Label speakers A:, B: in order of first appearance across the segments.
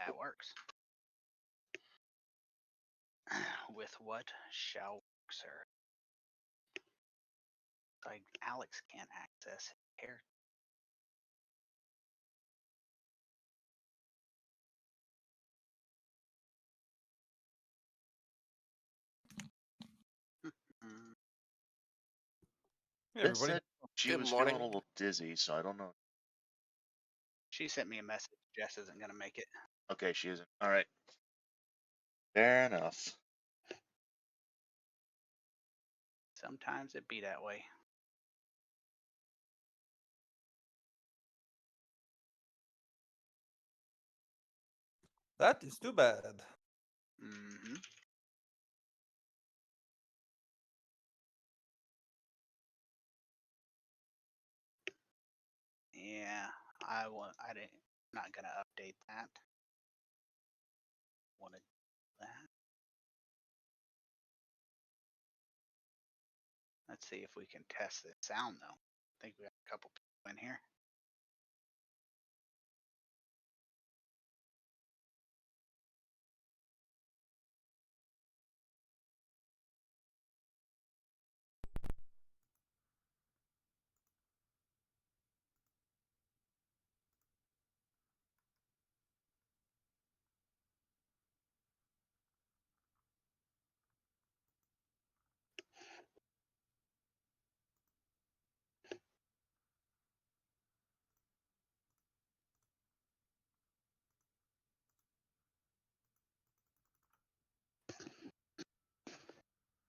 A: That works. With what shall work, sir? Like Alex can't access his character.
B: Hey,
C: Liz
B: everybody.
C: said she
D: Good
C: was
D: morning.
C: feeling a little dizzy, so I don't know.
A: She sent me a message. Jess isn't gonna make it.
C: Okay, she isn't. All right. Fair enough.
A: Sometimes it be that way.
B: That is too bad.
A: Mm-hmm. Yeah, I didn't. Not gonna update that. Want to do that? Let's see if we can test this sound though. I think we got a couple people in here.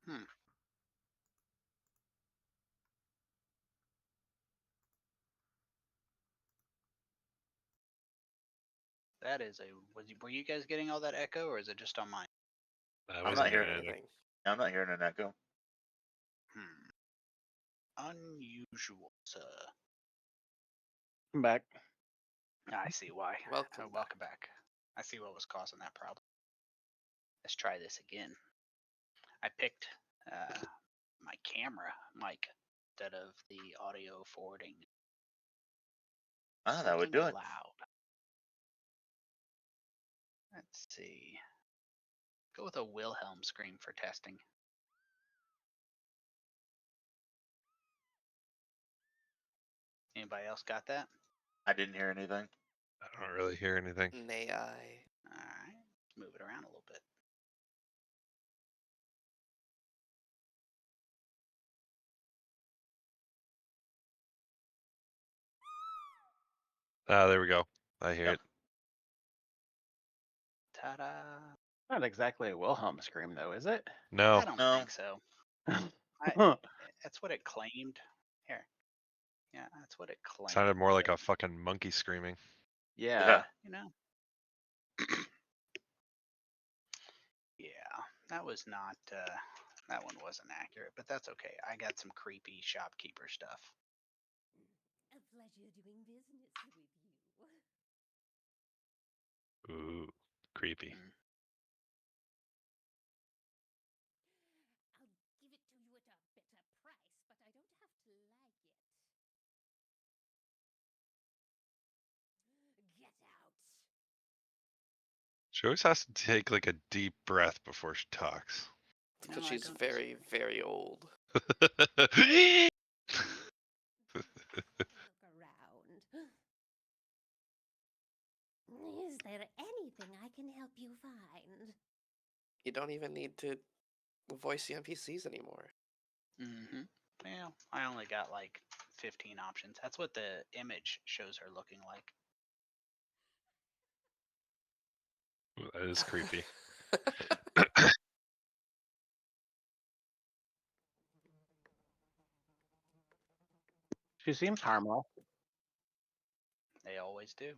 A: Hmm. That is a. Were you guys getting all that echo, or is it just on mine?
D: I
C: I'm
D: wasn't
C: not
D: hearing
C: hearing
D: anything.
C: I'm not hearing an echo.
A: Unusual, sir.
E: I'm back.
A: I see why.
D: Welcome
A: Welcome back. I see what was causing that problem. Let's try this again. I picked my camera mic instead of the audio forwarding.
C: Ah, that would do
A: Something
C: it.
A: loud. Let's see. Go with a Wilhelm scream for testing. Anybody else got that?
C: I didn't hear anything.
F: I don't really hear anything.
D: May I?
A: All right. Let's move it around a little bit.
F: Ah, there we go. I hear
C: Yep.
F: it.
A: Ta-da!
E: Not exactly a Wilhelm scream, though, is it?
F: No.
A: I don't
C: No.
A: think so. That's what it claimed. Here. Yeah, that's what it claimed.
F: Sounded more like a fucking monkey screaming.
E: Yeah.
A: You know. Yeah, that was not. That one wasn't accurate, but that's okay. I got some creepy shopkeeper stuff.
G: A pleasure doing business with you.
F: Ooh, creepy.
A: Mm.
G: I'll give it to you at a better price, but I don't have to like it. Get out.
F: She always has to take like a deep breath before she talks.
D: It's because
A: No, I
D: she's
A: don't.
D: very, very old.
G: Look around. Is there anything I can help you find?
D: You don't even need to voice the NPCs anymore.
A: Mm-hmm. Well, I only got like 15 options. That's what the image shows her looking like.
F: Ooh, that is creepy.
E: She seems harmless.
A: They always do.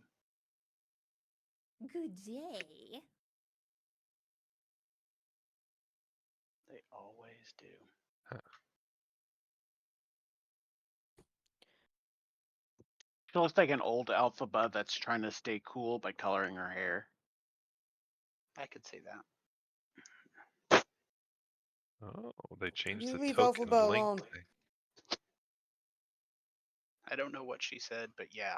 G: Good day.
A: They always do.
E: She looks like an old alphabet that's trying to stay cool by coloring her hair.
A: I could see that.
F: Oh, they changed
D: You
F: the
D: leave
F: token
D: Alphaba
F: link
D: alone.
F: thing.
A: I don't know what she said, but yeah.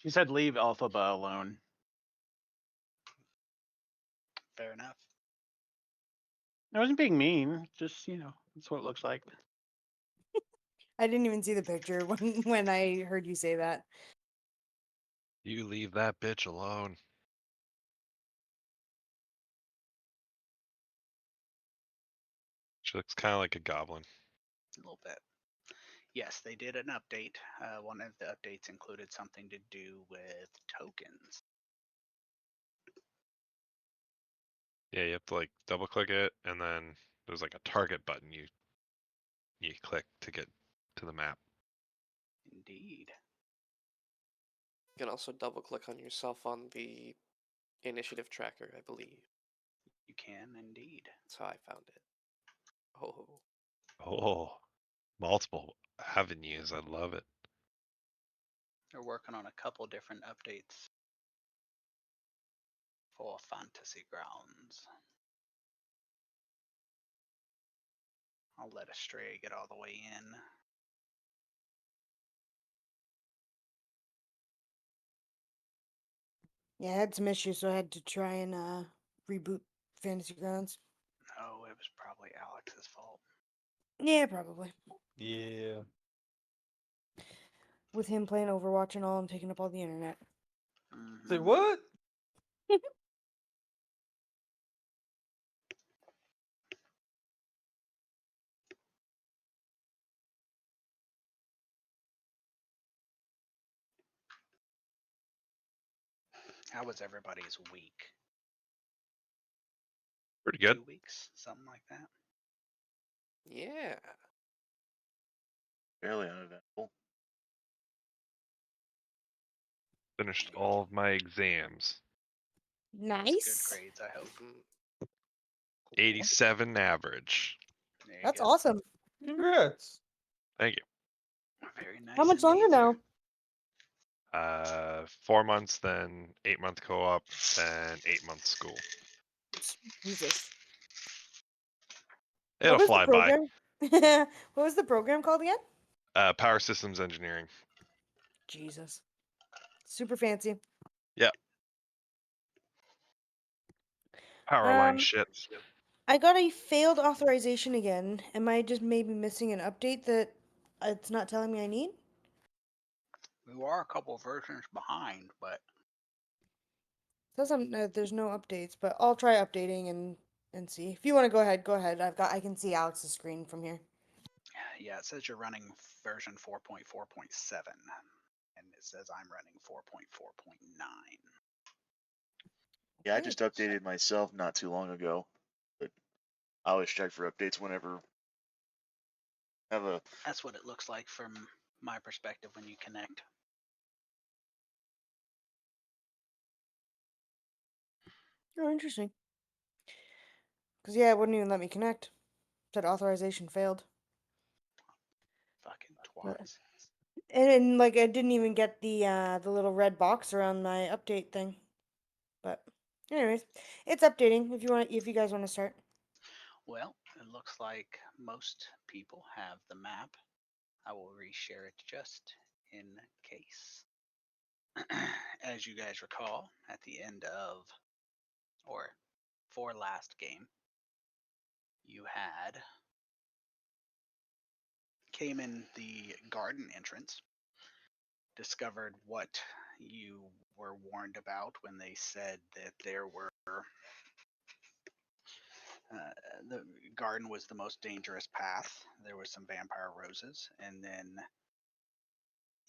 E: She said leave Alphaba alone.
A: Fair enough.
E: I wasn't being mean. Just, that's what it looks like.
H: I didn't even see the picture when I heard you say that.
F: You leave that bitch alone. She looks kind of like a goblin.
A: A little bit. Yes, they did an update. One of the updates included something to do with tokens.
F: Yeah, you have to like double click it, and then there's like a target button you click to get to the map.
A: Indeed.
D: You can also double click on yourself on the initiative tracker, I believe.
A: You can indeed.
D: That's how I found it. Oh,
F: Oh, multiple avenues. I love it.
A: They're working on a couple different updates for Fantasy Grounds. I'll let Astray get all the way in.
H: Yeah, I had some issues, so I had to try and reboot Fantasy Grounds.
A: Oh, it was probably Alex's fault.
H: Yeah, probably.
B: Yeah.
H: With him playing Overwatch and all and taking up all the internet.
B: Say
A: Mhm.
B: what?
A: How was everybody's week?
F: Pretty good.
A: 2 weeks, something like that.
D: yeah.
C: Fairly uneventful.
F: Finished all of my exams.
A: Just
H: Nice.
A: good grades, I hope.
D: Mhm.
F: 87 average.
A: There you
H: That's
A: go.
H: awesome.
B: Congrats.
F: Thank you.
A: Very nice.
H: How much longer
A: indeed,
H: now?
F: 4 months, then 8-month co-op, then 8 months school.
H: Jesus.
F: It'll
H: what was
F: fly
H: the
F: by.
H: program? What was the program called again?
F: Power systems engineering.
H: Jesus. Super fancy.
F: Power line
H: Um,
F: shit.
H: I got a failed authorization again. Am I just maybe missing an update that it's not telling me I need?
A: We are a couple versions behind, but
H: Says there's no updates, but I'll try updating and see. If you want to go ahead, go ahead. I can see Alex's screen from here.
A: yeah, it says you're running version 4.4.7, and it says I'm running 4.4.9.
C: Yeah, I
H: Okay.
C: just updated myself not too long ago. But I always check for updates whenever I have a
A: That's what it looks like from my perspective when you connect.
H: Oh, interesting. Because, yeah, it wouldn't even let me connect. Said authorization failed.
A: Fucking
H: But-
A: twats.
H: And like, I didn't even get the little red box around my update thing. But, anyways, it's updating if you guys want to start.
A: Well, it looks like most people have the map. I will reshare it just in case. As you guys recall, at the end of, or for last game, you had came in the garden entrance, discovered what you were warned about when they said that there were the garden was the most dangerous path. There was some vampire roses, and then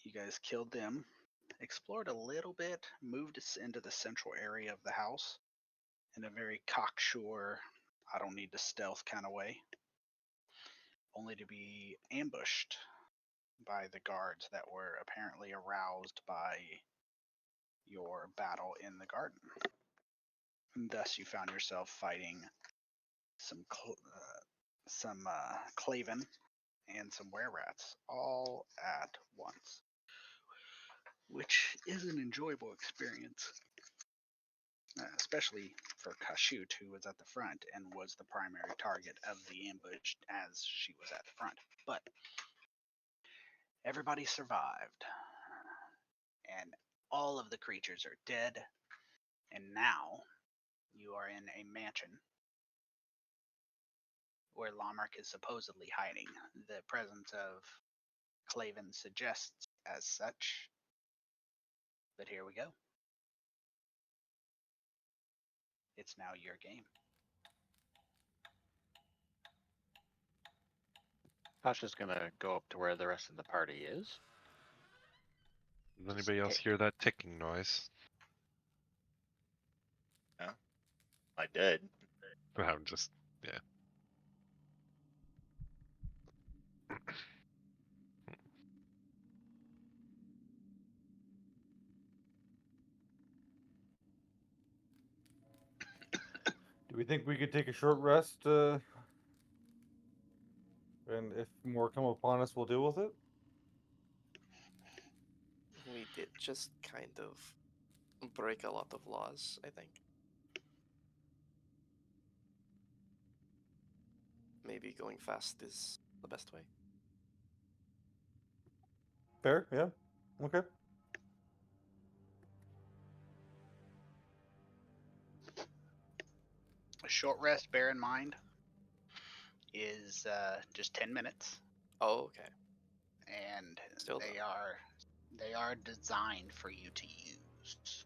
A: you guys killed them, explored a little bit, moved us into the central area of the house in a very cocksure, I don't need to stealth kind of way, only to be ambushed by the guards that were apparently aroused by your battle in the garden. And thus, you found yourself fighting some Claven and some were-rats all at once, which is an enjoyable experience, especially for Kashut, who was at the front and was the primary target of the ambush as she was at the front. But everybody survived, and all all of the creatures are dead, and now you are in a mansion where Lamarck is supposedly hiding. The presence of Claven suggests as such. But here we go. It's now your game.
E: Tasha's gonna go up to where the rest of the party is.
F: Does anybody else hear that ticking noise?
C: I did.
F: I'm just, yeah.
B: Do we think we could take a short rest? And if more come upon us, we'll deal with it.
D: We did just kind of break a lot of laws, I think. Maybe going fast is the best way.
B: Fair, yeah. Okay.
A: A short rest, bear in mind, is just 10 minutes,
D: Oh, okay.
A: and
D: Still
A: they are designed for you to use.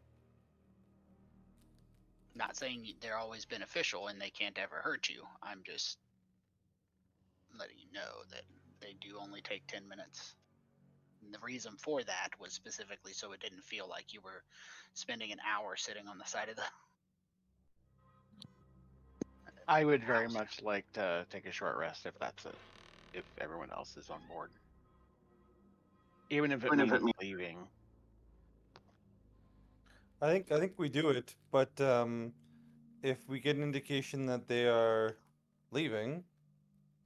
A: Not saying they're always beneficial and they can't ever hurt you. I'm just letting you know that they do only take 10 minutes. And the reason for that was specifically so it didn't feel like you were spending an hour sitting on the side of the.
E: I would very
A: house.
E: much like to take a short rest if if everyone else is on board. Even if it means leaving.
B: I think we do it, but if we get an indication that they are leaving,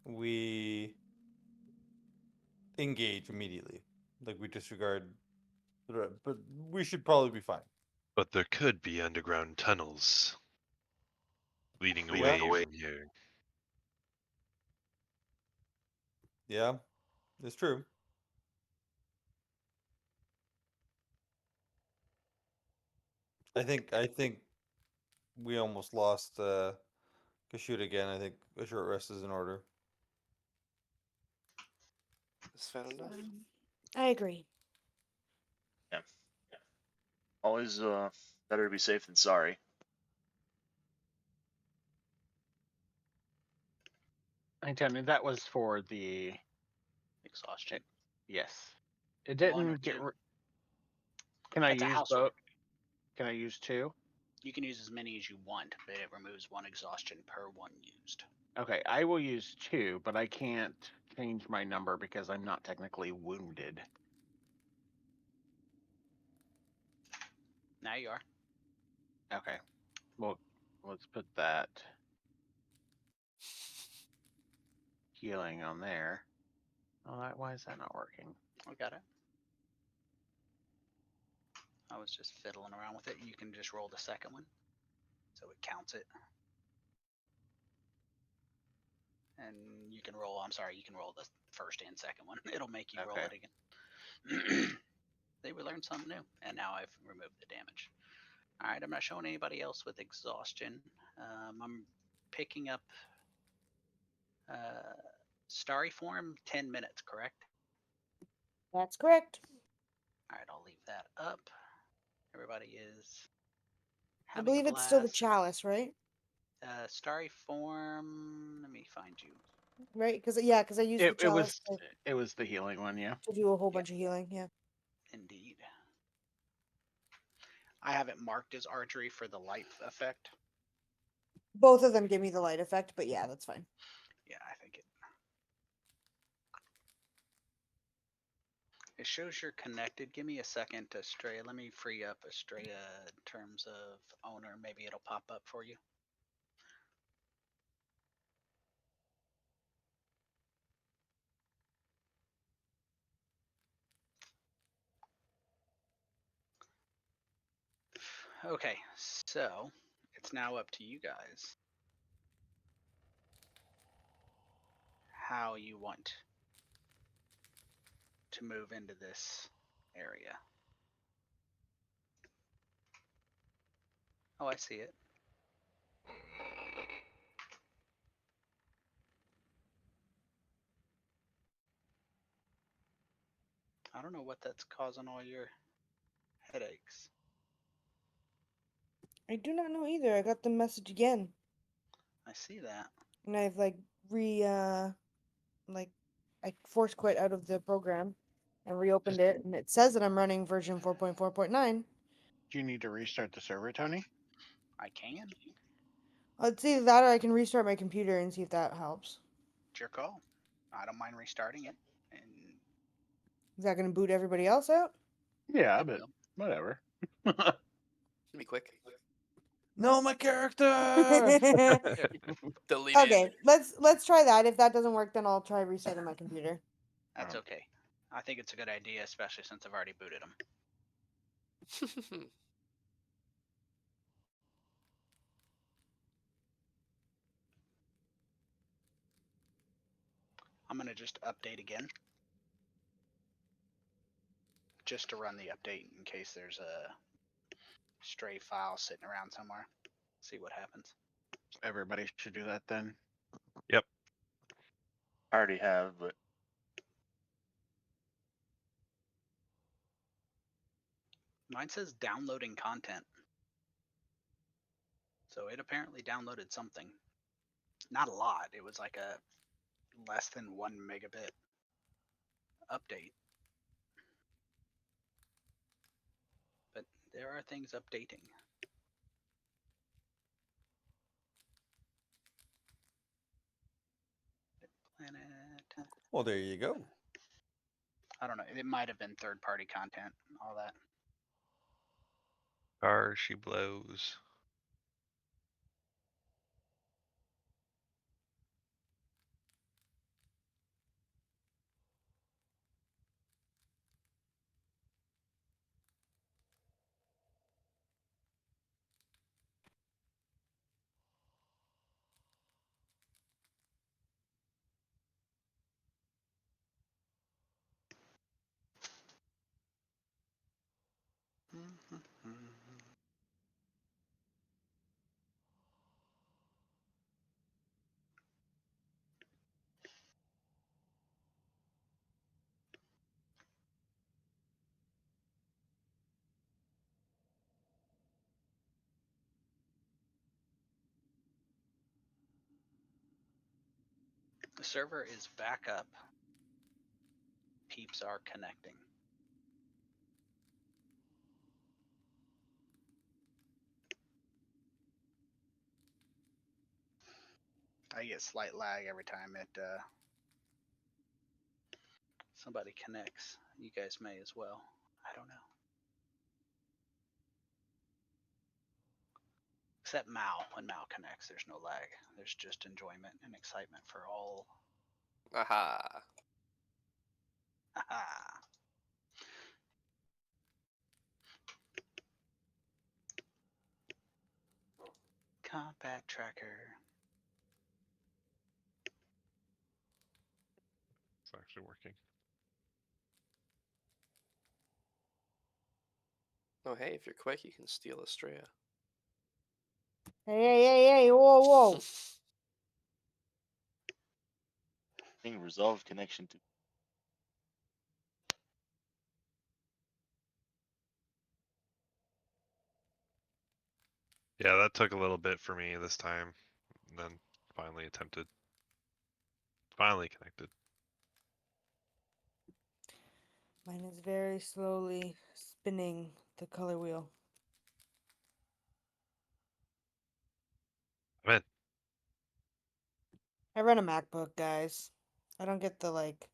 B: we engage immediately. Like we disregard but we should probably be fine.
F: But there could be underground tunnels leading
B: Yeah.
F: away from here.
B: Yeah, it's true. I think we almost lost Kashyyyt again. I think a short rest is in order.
D: That's fair enough.
H: I agree.
C: Always better to be safe than sorry.
E: I tell you, that was for the
A: Exhaustion.
E: yes. It
A: One or
E: didn't get.
A: two.
E: Can I
A: That's a
E: use
A: house
E: both? Can I use two?
A: You can use as many as you want, but it removes one exhaustion per one used.
E: Okay, I will use two, but I can't change my number because I'm not technically wounded.
A: Now you are.
E: Okay. Well, let's put that healing on there. Oh, why is that not working?
A: I got it. I was just fiddling around with it. You can just roll the second one, so it counts it. And you can roll. I'm sorry, you can roll the first and second one. It'll make you roll
E: Okay.
A: it again. They would learn something new, and now I've removed the damage. All right, I'm not showing anybody else with exhaustion. I'm picking up Starry Form, 10 minutes, correct?
H: That's correct.
A: All right, I'll leave that up. Everybody is.
H: I
A: having a
H: believe it's still the
A: blast.
H: chalice, right?
A: Starry Form. Let me find you.
H: Right? Because I used the
E: It
H: chalice
E: was the healing one, yeah.
H: to do a whole
A: Yeah.
H: bunch of healing. Yeah.
A: Indeed. I have it marked as archery for the light effect.
H: Both of them give me the light effect, but yeah, that's fine.
A: Yeah, I think it shows you're connected. Give me a second, Estrella. Let me free up Estrella in terms of owner. Maybe it'll pop up for you. Okay, so it's now up to you guys how you want to move into this area. Oh, I see it. I don't know what that's causing all your headaches.
H: I do not know either. I got the message again,
A: I see that.
H: and I've like like I force quit out of the program and reopened it, and it says that I'm running version 4.4.9.
E: Do you need to restart the server, Tony?
A: I can.
H: It's either that or I can restart my computer and see if that helps.
A: It's your call. I don't mind restarting it. And
H: Is that going to boot everybody else out?
E: Yeah,
A: it
E: but
A: will.
E: whatever.
D: Be quick.
B: No, my character.
D: Deleted.
H: Okay, let's try that. If that doesn't work, then I'll try restarting my computer.
A: That's
E: Um,
A: okay. I think it's a good idea, especially since I've already booted them. I'm gonna just update again. Just to run the update in case there's a stray file sitting around somewhere. See what happens.
E: Everybody should do that then.
C: I already have, but
A: Mine says downloading content. So it apparently downloaded something. Not a lot. It was like a less than 1 megabit update. But there are things updating. Planet.
B: Well, there you go.
A: I don't know. It might have been third-party content. All that.
F: Car she blows.
A: The server is back up. Peeps are connecting. I get slight lag every time it somebody connects. You guys may as well. I don't know. Except Mao. When Mao connects, there's no lag. There's just enjoyment and excitement for all.
D: Aha.
A: Haha. Combat tracker.
F: It's actually working.
D: Oh, hey, if you're quick, you can steal Estrella.
H: Hey, whoa, whoa.
C: being resolved connection to.
F: Yeah, that took a little bit for me this time. And then finally attempted. Finally connected.
H: Mine is very slowly spinning the color wheel.
F: I'm in.
H: I run a MacBook, guys. I don't get the like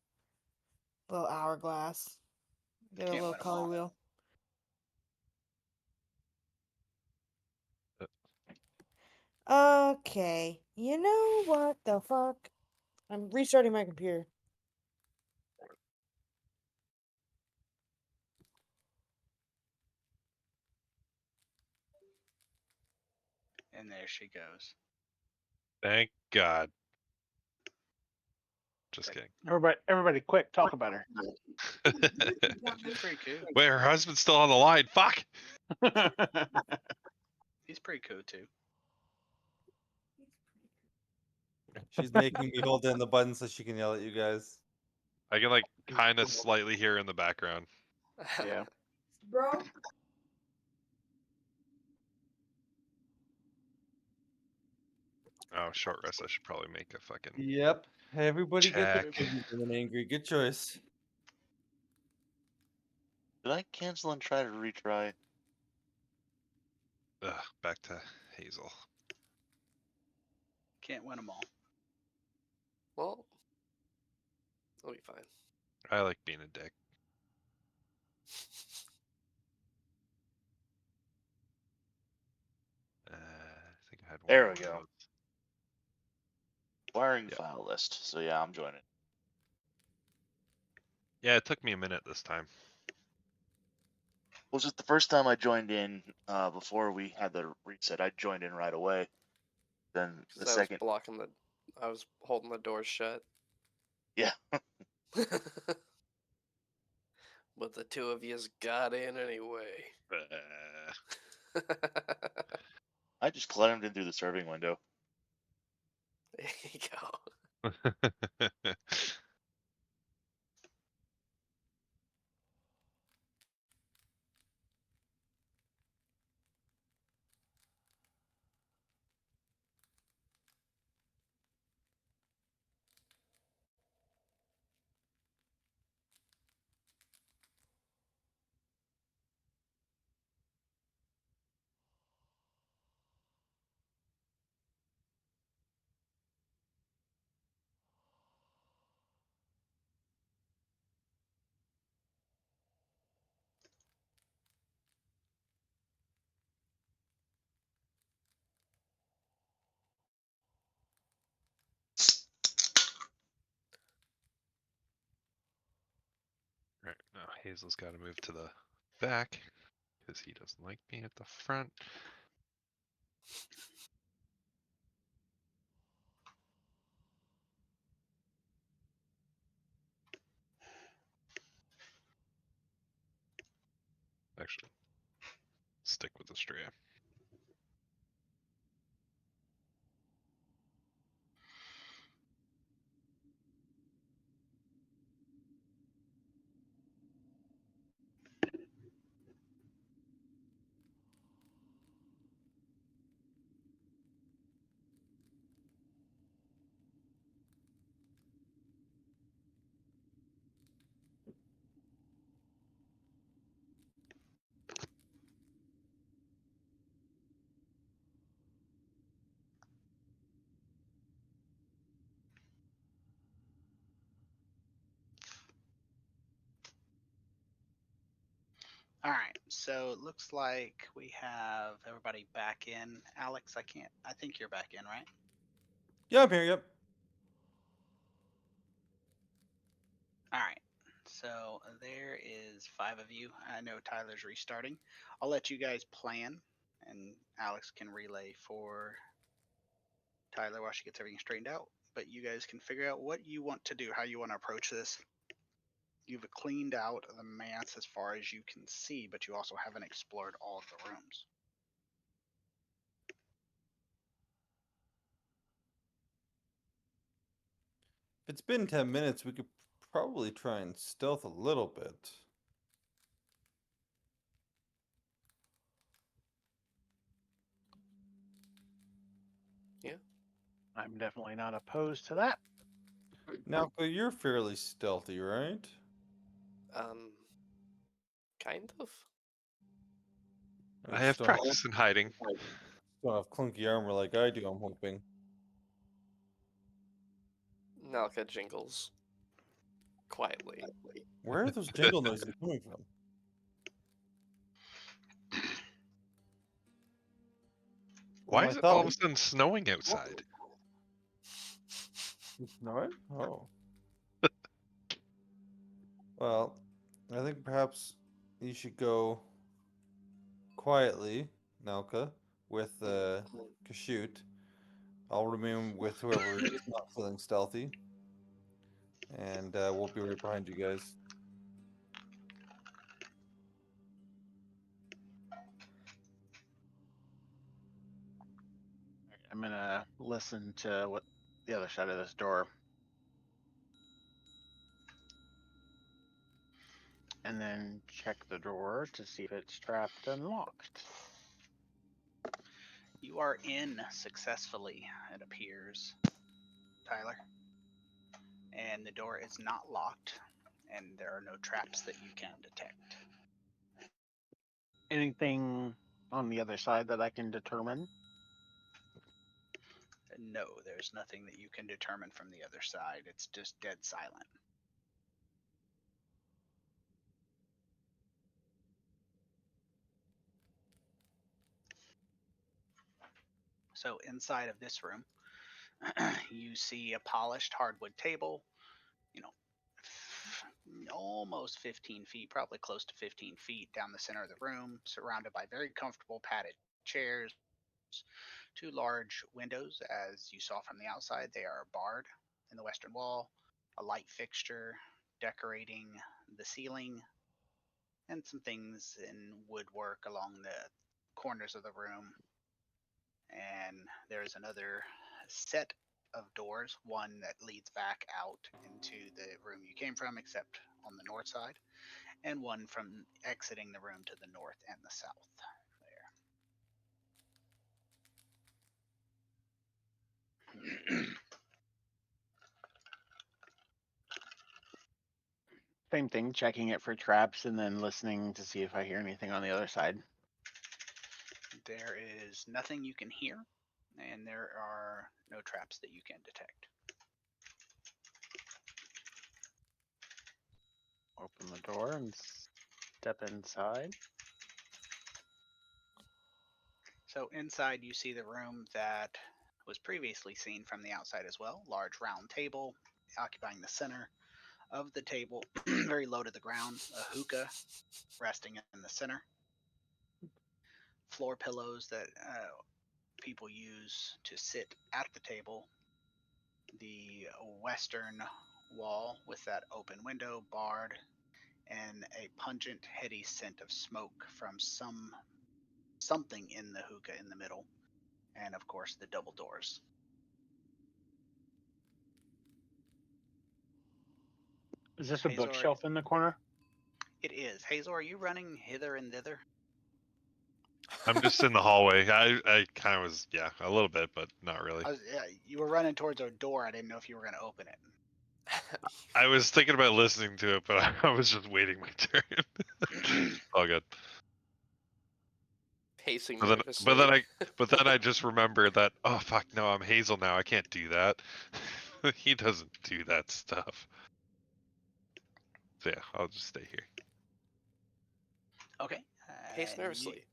H: little hourglass. I get a
A: Can't
H: little
A: win 'em
H: color
A: all.
H: wheel. Okay. You know what the fuck? I'm restarting my computer.
A: And there she goes.
F: Thank God. Just kidding.
E: Everybody, quick, talk about her.
A: She's pretty cool.
F: Wait, her husband's still on the line. Fuck.
A: He's pretty cool too.
B: She's making me hold in the button so she can yell at you guys.
F: I can like kind of slightly hear in the background.
E: Yeah.
H: Bro.
F: Oh, short rest. I should probably make a fucking.
B: Yep. Everybody get the
F: Check.
B: cookies and angry. Good choice.
C: Did I cancel and try to retry?
F: Ugh, back to Hazel.
A: Can't win them all.
D: Well, it'll be fine.
F: I like being a dick. I think I had one.
C: There we
F: more of
C: go.
F: those.
C: Wiring
F: Yep.
C: file list. So yeah, I'm joining.
F: Yeah, it took me a minute this time.
C: Was it the first time I joined in before we had the reset? I joined in right away. Then
D: 'Cause
C: the
D: I
C: second,
D: was blocking the. I was holding the door shut.
C: yeah,
D: But the two of yous got in anyway.
C: I just climbed in through the serving window.
D: There you go.
F: Right now, Hazel's got to move to the back because he doesn't like being at the front. Actually, stick with Astrea.
A: All right, so it looks like we have everybody back in. Alex, I think you're back in, right?
B: Yeah, I'm here. Yep.
A: All right, so there is 5 of you. I know Tyler's restarting. I'll let you guys plan, and Alex can relay for Tyler while she gets everything straightened out. But you guys can figure out what you want to do, how you want to approach this. You've cleaned out the manse as far as you can see, but you also haven't explored all of the rooms.
B: If it's been 10 minutes, we could probably try and stealth a little bit.
E: I'm definitely not opposed to that.
B: Now, you're fairly stealthy, right?
D: Kind of.
F: I have
B: Still
F: practice in hiding.
B: don't have clunky armor like I do, I'm hoping.
D: Nalka jingles quietly.
B: Where are those jingle noises coming from?
F: Why
B: I
F: is it
B: thought
F: all of
B: we-
F: a sudden snowing outside?
B: It's not? Oh. Well, I think perhaps you should go quietly, Nalka, with Kashoot. I'll remain with whoever is not feeling stealthy. And we'll be right behind you guys.
E: I'm gonna listen to what the other side of this door. And then check the drawer to see if it's trapped and locked.
A: You are in successfully, it appears, Tyler. And the door is not locked, and there are no traps that you can detect.
E: Anything on the other side that I can determine?
A: No, there's nothing that you can determine from the other side. It's just dead silent. So inside of this room, you see a polished hardwood table, you know, almost 15 feet, probably close to 15 feet down the center of the room, surrounded by very comfortable padded chairs, two large windows, as you saw from the outside. They are barred in the western wall, a light fixture decorating the ceiling, and some things in woodwork along the corners of the room. And there's another set of doors, one that leads back out into the room you came from, except on the north side, and one from exiting the room to the north and the south. There.
E: Same thing, checking it for traps and then listening to see if I hear anything on the other side.
A: There is nothing you can hear, and there are no traps that you can detect.
E: Open the door and step inside.
A: So inside you see the room that was previously seen from the outside as well. Large round table occupying the center of the table, very low to the ground, a hookah resting in the center, floor pillows that people use to sit at the table, the western wall with that open window barred, and a pungent, heady scent of smoke from something in the hookah in the middle, and of course the double doors.
E: Is this a
A: Hazor,
E: bookshelf in the corner?
A: it is. Hazor, are you running hither and thither?
F: I'm just in the hallway. I kind of was, yeah, a little bit, but not really.
A: Yeah, you were running towards a door. I didn't know if you were going to open it.
F: I was thinking about listening to it, but I was just waiting my turn. All good.
D: Pacing
F: But
D: nervously.
F: then I just remembered that, oh fuck no, I'm Hazel now. I can't do that. He doesn't do that stuff. So yeah, I'll just stay here.
A: Okay.
D: Pace nervously.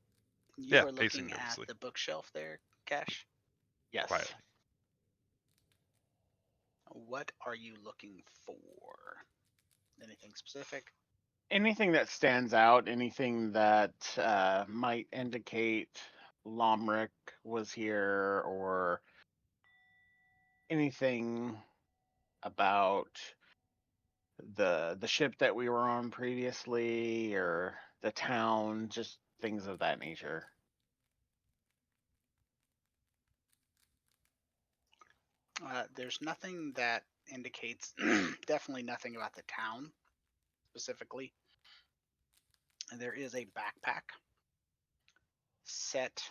A: You
F: Yeah,
A: were
F: pacing
A: looking at
F: nervously.
A: the bookshelf there, Cash.
E: Yes.
F: Quietly.
A: What are you looking for? Anything specific?
E: Anything that stands out, anything that might indicate Lomric was here, or anything about the ship that we were on previously, or the town, just things of that nature.
A: There's nothing that indicates, definitely nothing about the town specifically. There is a backpack set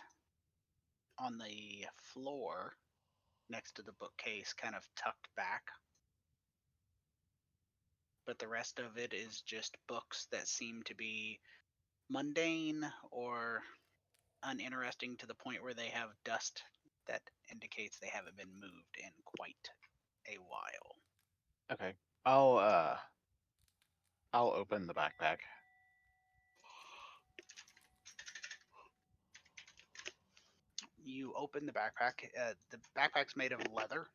A: on the floor next to the bookcase, kind of tucked back. But the rest of it is just books that seem to be mundane or uninteresting to the point where they have dust that indicates they haven't been moved in quite a while.
E: Okay. I'll open the backpack.
A: You open the backpack. The backpack's made of leather,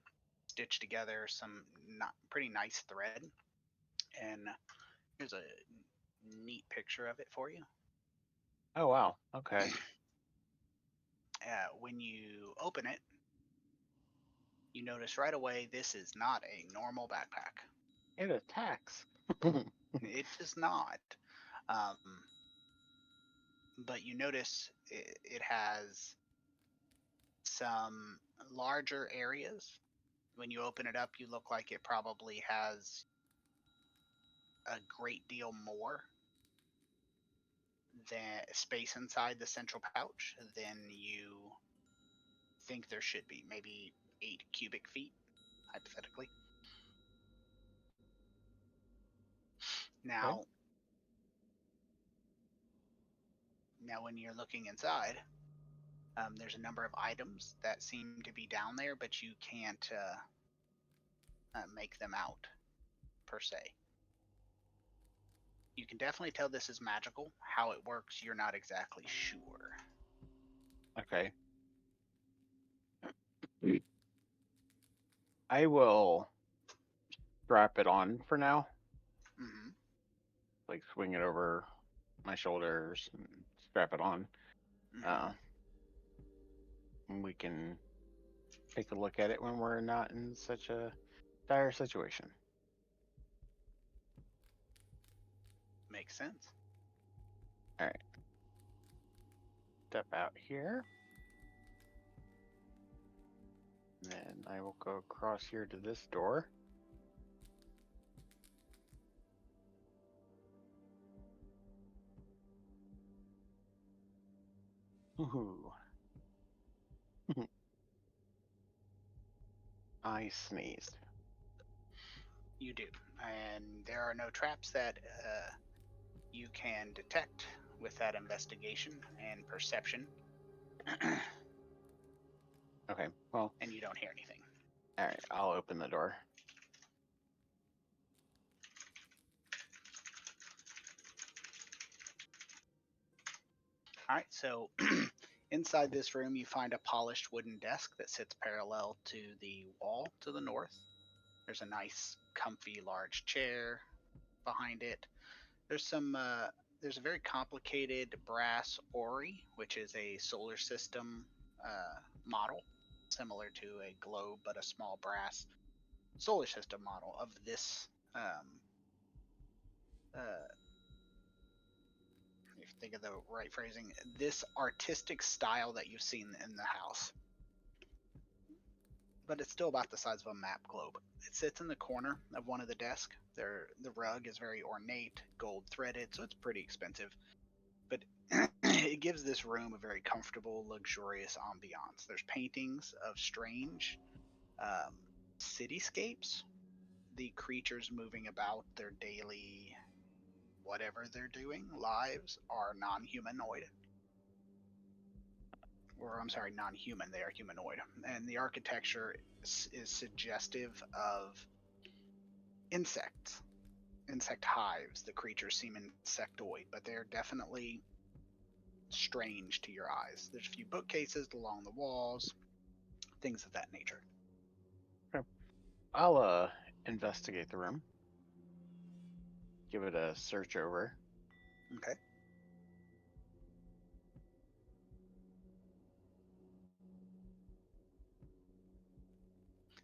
A: stitched together some pretty nice thread. And here's a neat picture of it for you.
E: Oh wow. Okay.
A: When you open it, you notice right away this is not a normal backpack.
E: It attacks.
A: It does not. Um, but you notice it has some larger areas. When you open it up, you look like it probably has a great deal more than space inside the central pouch than you think there should be. Maybe 8 cubic feet, hypothetically. Now, when you're looking inside, there's a number of items that seem to be down there, but you can't make them out per se. You can definitely tell this is magical. How it works, you're not exactly sure.
E: Okay. I will strap it on for now.
A: Hmm.
E: Like swing it over my shoulders and strap it on.
A: Hmm.
E: And we can take a look at it when we're not in such a dire situation.
A: Makes sense.
E: All right. Step out here. And then I will go across here to this door. Ooh. I sneezed.
A: You do. And there are no traps that you can detect with that investigation and perception.
E: Okay, well,
A: And you don't hear anything.
E: all right, I'll open the door.
A: All right, so inside this room, you find a polished wooden desk that sits parallel to the wall to the north. There's a nice, comfy, large chair behind it. There's a very complicated brass ori, which is a solar system model, similar to a globe but a small brass solar system model of this. If you think of the right phrasing, this artistic style that you've seen in the house, but it's still about the size of a map globe. It sits in the corner of one of the desks. The rug is very ornate, gold threaded, so it's pretty expensive. But it gives this room a very comfortable, luxurious ambiance. There's paintings of strange cityscapes, the creatures moving about their daily whatever they're doing lives are non-humanoid. Or I'm sorry, non-human. They are humanoid, and the architecture is suggestive of insects, insect hives. The creatures seem insectoid, but they're definitely strange to your eyes. There's a few bookcases along the walls, things of that nature.
E: I'll investigate the room. Give it a search over.
A: Okay.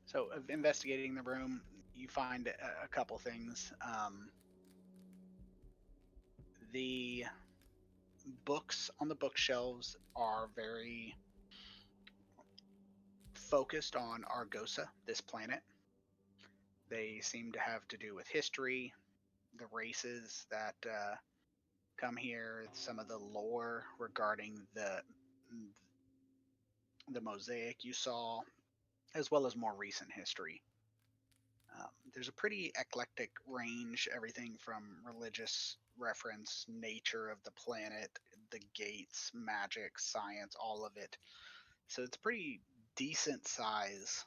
A: So, of investigating the room, you find a couple things. The books on the bookshelves are very focused on Argosa, this planet. They seem to have to do with history, the races that come here, some of the lore regarding the mosaic you saw, as well as more recent history. There's a pretty eclectic range, everything from religious reference, nature of the planet, the gates, magic, science, all of it. So it's pretty decent size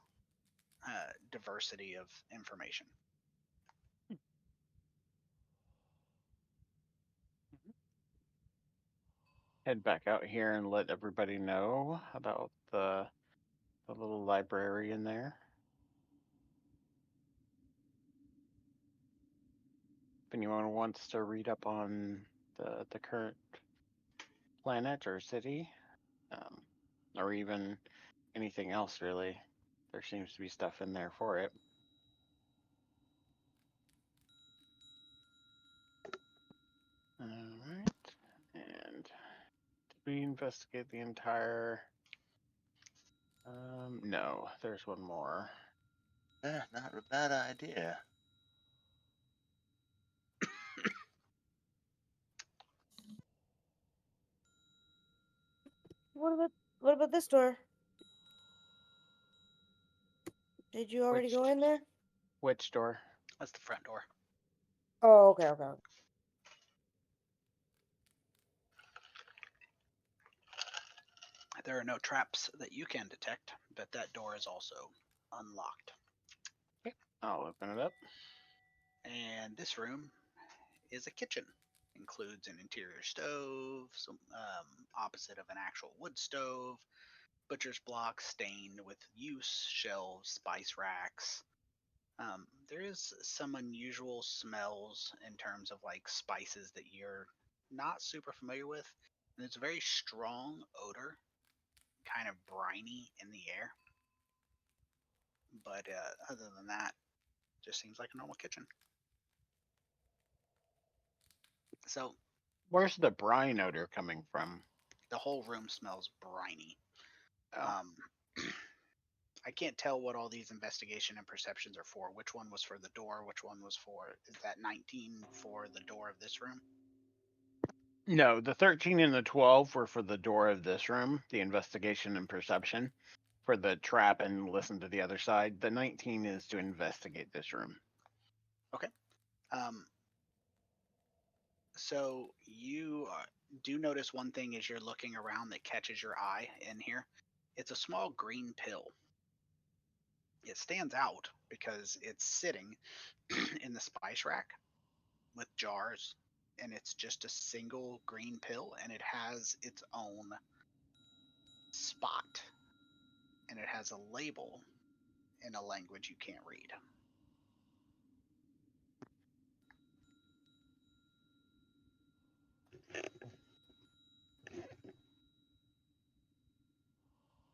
A: diversity of information.
E: Head back out here and let everybody know about the little library in there. If anyone wants to read up on the current planet or city, or even anything else really, there seems to be stuff in there for it. All right, and did we investigate the entire No, there's one more.
C: Not a bad idea.
H: What about this door? Did you already go
E: Which-
H: in there?
E: Which door?
A: That's the front door.
H: Oh, okay, okay.
A: There are no traps that you can detect, but that door is also unlocked.
E: I'll open it up.
A: And this room is a kitchen. Includes an interior stove, some opposite of an actual wood stove, butcher's block stained with use, shelves, spice racks. There is some unusual smells in terms of like spices that you're not super familiar with. And it's a very strong odor, kind of briny in the air. But other than that, just seems like a normal kitchen. So
E: Where's the brine odor coming from?
A: the whole room smells briny.
E: Oh.
A: I can't tell what all these investigation and perceptions are for. Which one was for the door? Which one was for? Is that 19 for the door of this room?
E: No, the 13 and the 12 were for the door of this room, the investigation and perception. For the trap and listen to the other side. The 19 is to investigate this room.
A: So you do notice one thing as you're looking around that catches your eye in here. It's a small green pill. It stands out because it's sitting in the spice rack with jars, and it's just a single green pill, and it has its own spot, and it has a label in a language you can't read.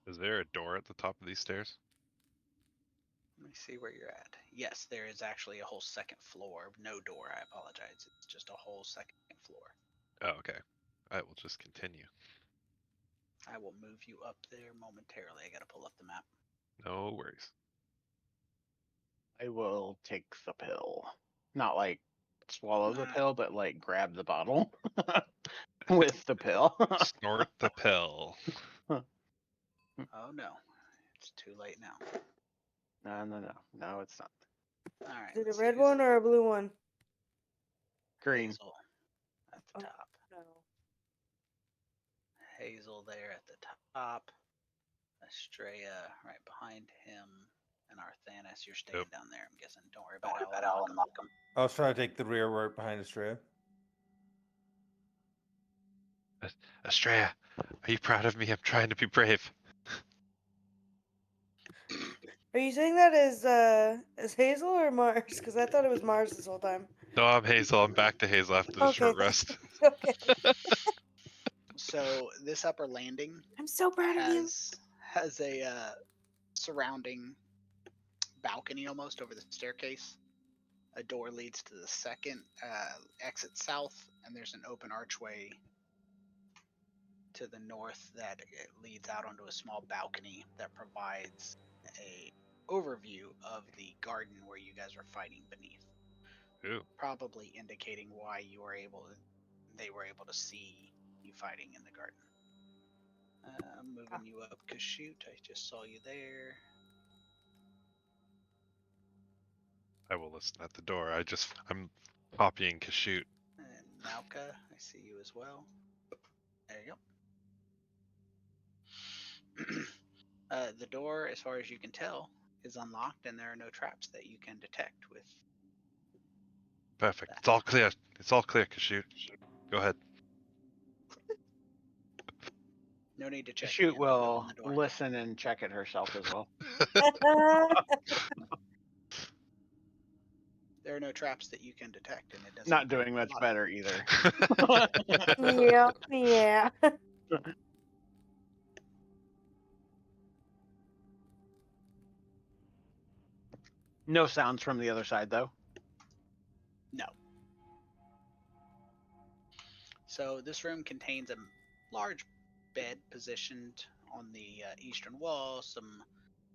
F: Is there a door at the top of these stairs?
A: Let me see where you're at. Yes, there is actually a whole second floor. No door, I apologize. It's just a whole second floor.
F: Oh, okay. I will just continue.
A: I will move you up there momentarily. I gotta pull up the map.
F: No worries.
E: I will take the pill. Not like swallow the pill, but like grab the bottle with the pill.
F: Snort the pill.
A: Oh no, it's too late now.
E: No, it's not.
A: All right.
H: Is it a
A: let's see
H: red
A: who's
H: one
A: at
H: or a blue one?
E: Green.
A: Hazel at the
H: Oh.
A: top.
H: No.
A: Hazel there at the top. Estrella right behind him. And Arthanis, you're staying
F: Yep.
A: down there, I'm guessing. Don't worry about Alan. Malcolm.
B: I was trying to take the rear right behind Estrella.
F: Estrella, are you proud of me? I'm trying to be brave.
H: Are you saying that as Hazel or Mars? Because I thought it was Mars this whole time.
F: No, I'm Hazel. I'm back to Hazel after the
H: Okay.
F: short rest.
H: Okay.
A: So this upper landing
H: I'm so proud of you.
A: has a surrounding balcony almost over the staircase. A door leads to the second exit south, and there's an open archway to the north that leads out onto a small balcony that provides a overview of the garden where you guys are fighting beneath.
F: Ooh.
A: Probably indicating why they were able to see you fighting in the garden. I'm moving you up, Kashoot. I just saw you there.
F: I will listen at the door. I'm copying Kashoot.
A: And Malka, I see you as well. There you go. The door, as far as you can tell, is unlocked, and there are no traps that you can detect with.
F: Perfect.
A: That.
F: It's all clear. It's all clear, Kashoot. Go ahead.
A: No need to check.
E: Shoot
A: again.
E: will
A: Open the door.
E: listen and check it herself as well.
A: There are no traps that you can detect, and it doesn't.
E: Not doing much better either.
H: Yeah, yeah.
E: No sounds from the other side though.
A: No. So this room contains a large bed positioned on the eastern wall, some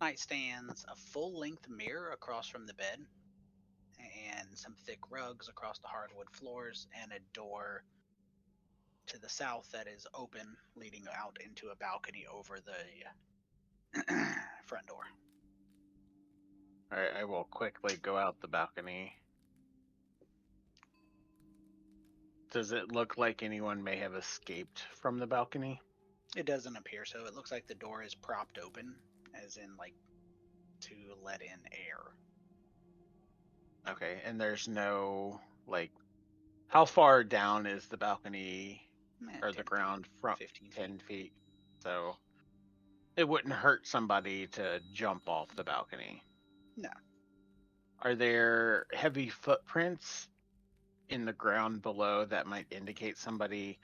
A: nightstands, a full-length mirror across from the bed, and some thick rugs across the hardwood floors, and a door to the south that is open, leading out into a balcony over the front door.
E: Alright, I will quickly go out the balcony. Does it look like anyone may have escaped from the balcony?
A: It doesn't appear so. It looks like the door is propped open, as in, like, to let in air.
E: Okay, and there's no, like, how far down is the balcony or
A: 10
E: the ground from
A: 15 feet.
E: 10 feet? So it wouldn't hurt somebody to jump off the balcony.
A: No.
E: Are there heavy footprints in the ground below that might indicate somebody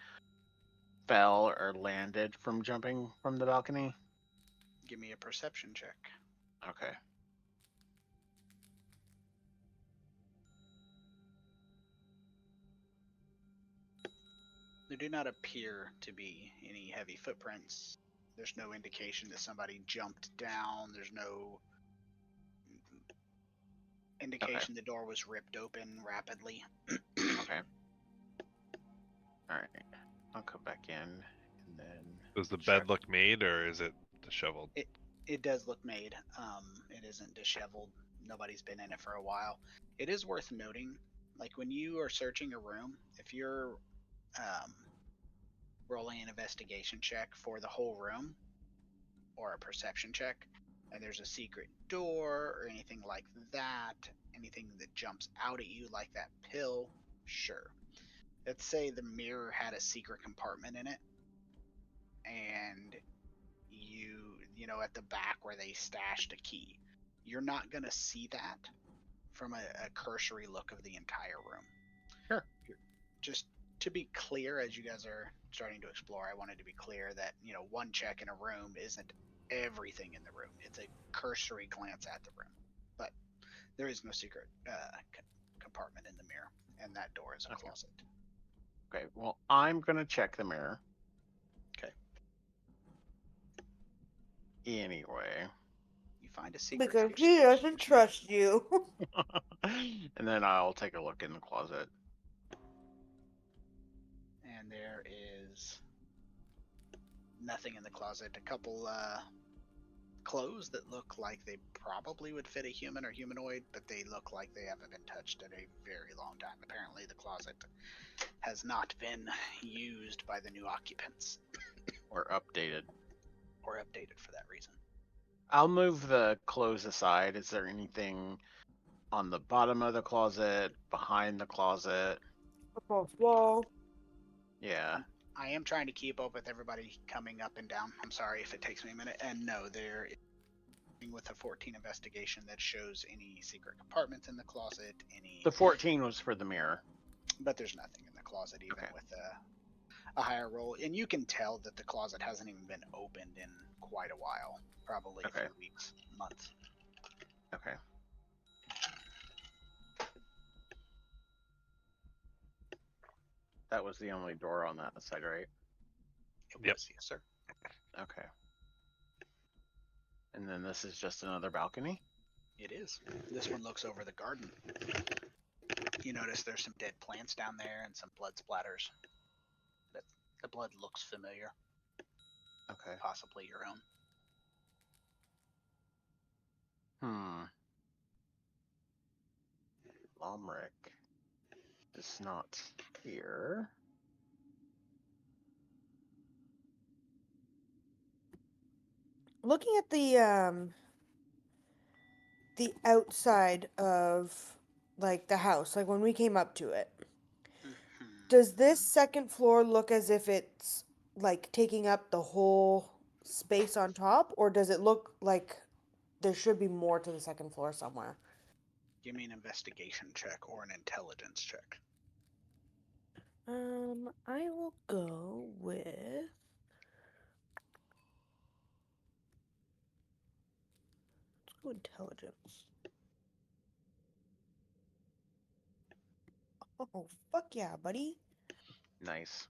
E: fell or landed from jumping from the balcony?
A: Give me a perception check.
E: Okay.
A: There do not appear to be any heavy footprints. There's no indication that somebody jumped down. There's no indication the door was ripped open rapidly.
E: Okay. All right. I'll come back in and then.
F: Does the
A: Sure.
F: bed look made or is it disheveled?
A: It does look made. It isn't disheveled. Nobody's been in it for a while. It is worth noting, like when you are searching a room, if you're rolling an investigation check for the whole room or a perception check, and there's a secret door or anything like that, anything that jumps out at you like that pill, sure. Let's say the mirror had a secret compartment in it, and you know, at the back where they stashed a key, you're not gonna see that from a cursory look of the entire room.
E: Sure.
A: Just to be clear, as you guys are starting to explore, I wanted to be clear that, you know, one check in a room isn't everything in the room. It's a cursory glance at the room, but there is no secret compartment in the mirror, and that door is a
E: Okay.
A: closet.
E: Okay. Well, I'm gonna check the mirror.
A: Okay.
E: Anyway.
A: You find a secret
H: Because
A: door.
H: he doesn't trust you.
E: And then I'll take a look in the closet.
A: And there is nothing in the closet. A couple clothes that look like they probably would fit a human or humanoid, but they look like they haven't been touched in a very long time. Apparently the closet has not been used by the new occupants.
E: Or updated.
A: Or updated for that reason.
E: I'll move the clothes aside. Is there anything on the bottom of the closet, behind the closet?
H: Up wall.
E: Yeah.
A: I am trying to keep up with everybody coming up and down. I'm sorry if it takes me a minute. And no, there is nothing with a 14 investigation that shows any secret compartments in the closet, any.
E: The 14 was for the mirror.
A: But there's nothing in the closet, even
E: Okay.
A: with a higher roll. And you can tell that the closet hasn't even been opened in quite a while. Probably
E: Okay.
A: a few weeks, months.
E: Okay. That was the only door on that side, right?
A: It
F: Yep.
A: was, yes, sir.
E: Okay. And then this is just another balcony?
A: It is. This one looks over the garden. You notice there's some dead plants down there and some blood splatters. The blood looks familiar,
E: Okay.
A: possibly your own.
E: Lomric is not here.
H: Looking at the outside of like the house, like when we came up to it, does this second floor look as if it's like taking up the whole space on top, or does it look like there should be more to the second floor somewhere?
A: Give me an investigation check or an intelligence check.
H: I will go with. Let's go intelligence. Oh, fuck yeah, buddy.
E: Nice.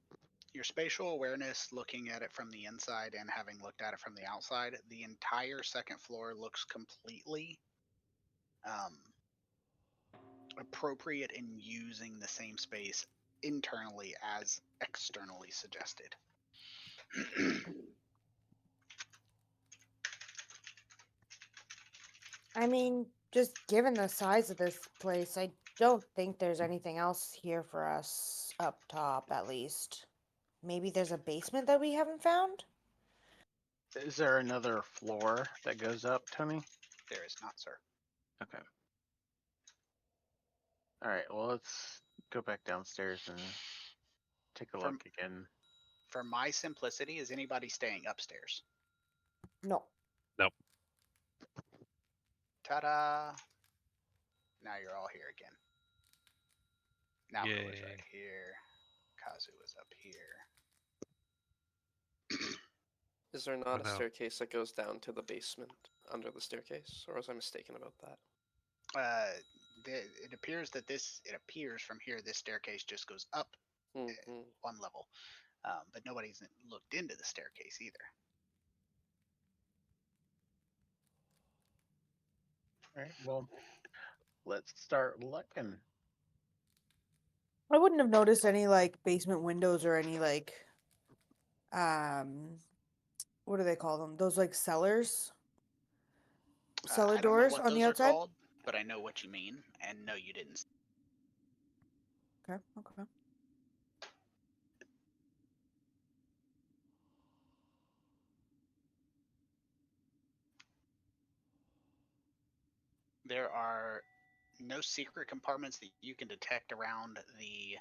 A: your spatial awareness, looking at it from the inside and having looked at it from the outside, the entire second floor looks completely appropriate in using the same space internally as externally suggested.
H: I mean, just given the size of this place, I don't think there's anything else here for us up top, at least. Maybe there's a basement that we haven't found?
E: Is there another floor that goes up, Tony?
A: There is not, sir.
E: Okay. All right. Well, let's go back downstairs and take a
A: For,
E: look again.
A: for my simplicity, is anybody staying upstairs?
H: No.
A: Ta-da! Now you're all here again. Now is right
F: Yay.
A: here. Kazu is up here.
D: Is there not a
F: no.
D: staircase that goes down to the basement under the staircase, or was I mistaken about that?
A: It appears that it appears from here this staircase just goes up
D: Mm-hmm.
A: one level, but nobody's looked into the staircase either.
E: All right. Well, let's start looking.
H: I wouldn't have noticed any like basement windows or any like what do they call them? Those like cellars? Cellar
A: I don't know
H: doors
A: what
H: on
A: those
H: the
A: are
H: outside?
A: called, but I know what you mean, and no, you didn't.
H: Okay, okay.
A: There are no secret compartments that you can detect around the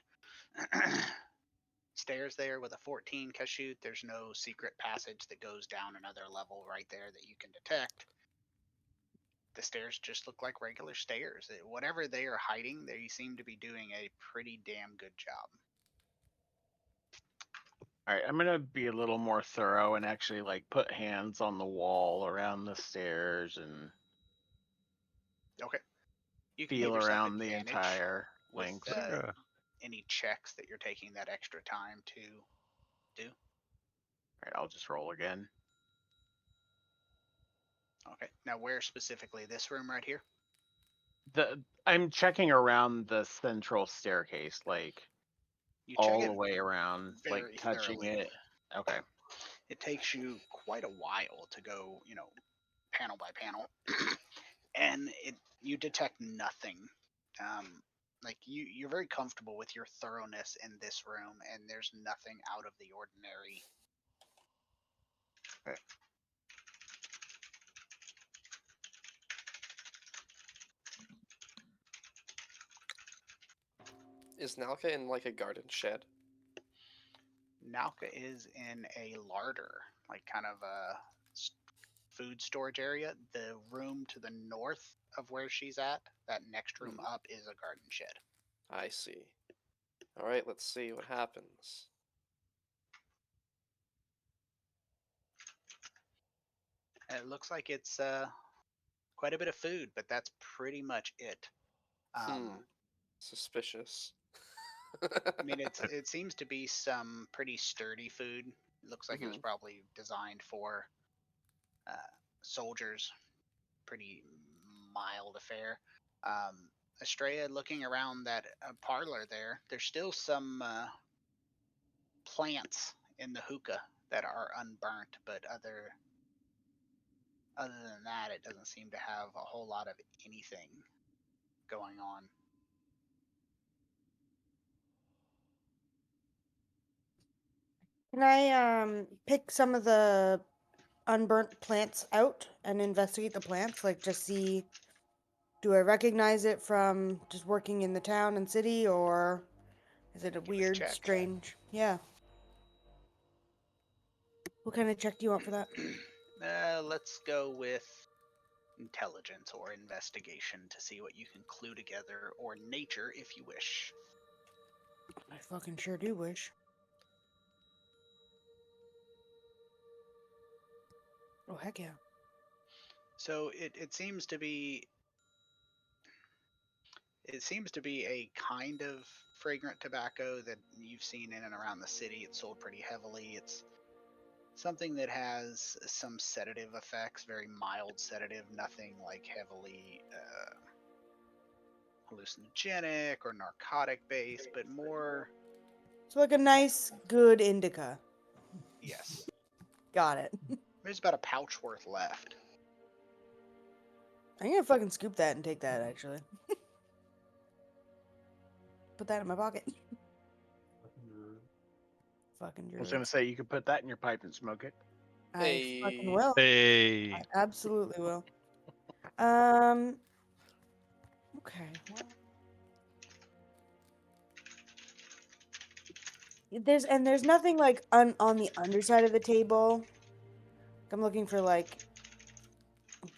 A: stairs there with a 14 Kashut. There's no secret passage that goes down another level right there that you can detect. The stairs just look like regular stairs. Whatever they are hiding, they seem to be doing a pretty damn good job.
E: All right. I'm gonna be a little more thorough and actually like put hands on the wall around the stairs and
A: Okay. You can give
E: feel
A: yourself
E: around the
A: advantage
E: entire
A: with
E: length.
F: Yeah.
A: any checks that you're taking that extra time to do.
E: All right. I'll just roll again.
A: Okay. Now, where specifically? This room right here?
E: I'm checking around the central staircase, like
A: You check
E: all
A: it
E: the way around, like
A: very
E: touching
A: thoroughly.
E: it. Okay.
A: It takes you quite a while to go, panel by panel, and you detect nothing. Like you're very comfortable with your thoroughness in this room, and there's nothing out of the ordinary.
E: Okay.
D: Is Nalka in like a garden shed?
A: Nalka is in a larder, like kind of a food storage area. The room to the north of where she's at, that next room up, is a garden shed.
D: I see. All right, let's see what happens.
A: And it looks like it's quite a bit of food, but that's pretty much it.
D: Suspicious.
A: I mean, it seems to be some pretty sturdy food. It looks like it was probably designed for soldiers. Pretty mild affair. Estrella, looking around that parlor there, there's still some plants in the hookah that are unburnt, but other than that, it doesn't seem to have a whole lot of anything going on.
H: Can I pick some of the unburnt plants out and investigate the plants? Like just see, do I recognize it from just working in the town and city, or is it a
A: Give us a
H: weird,
A: check.
H: strange? Yeah. What kind of check do you want for that?
A: Let's go with intelligence or investigation to see what you can clue together, or nature if you wish.
H: I fucking sure do wish. Oh, heck yeah.
A: So it seems to be a kind of fragrant tobacco that you've seen in and around the city. It's sold pretty heavily. It's something that has some sedative effects, very mild sedative, nothing like heavily hallucinogenic or narcotic based, but more,
H: So like a nice, good indica.
A: yes.
H: Got it.
A: There's about a pouch worth left.
H: I'm gonna fucking scoop that and take that, actually. Put that in my pocket. Fucking
E: I was gonna
H: druids.
E: say you could put that in your pipe and smoke it.
H: I fucking
D: Hey.
H: will.
F: Hey.
H: I absolutely will. Okay. There's nothing like on the underside of the table. I'm looking for like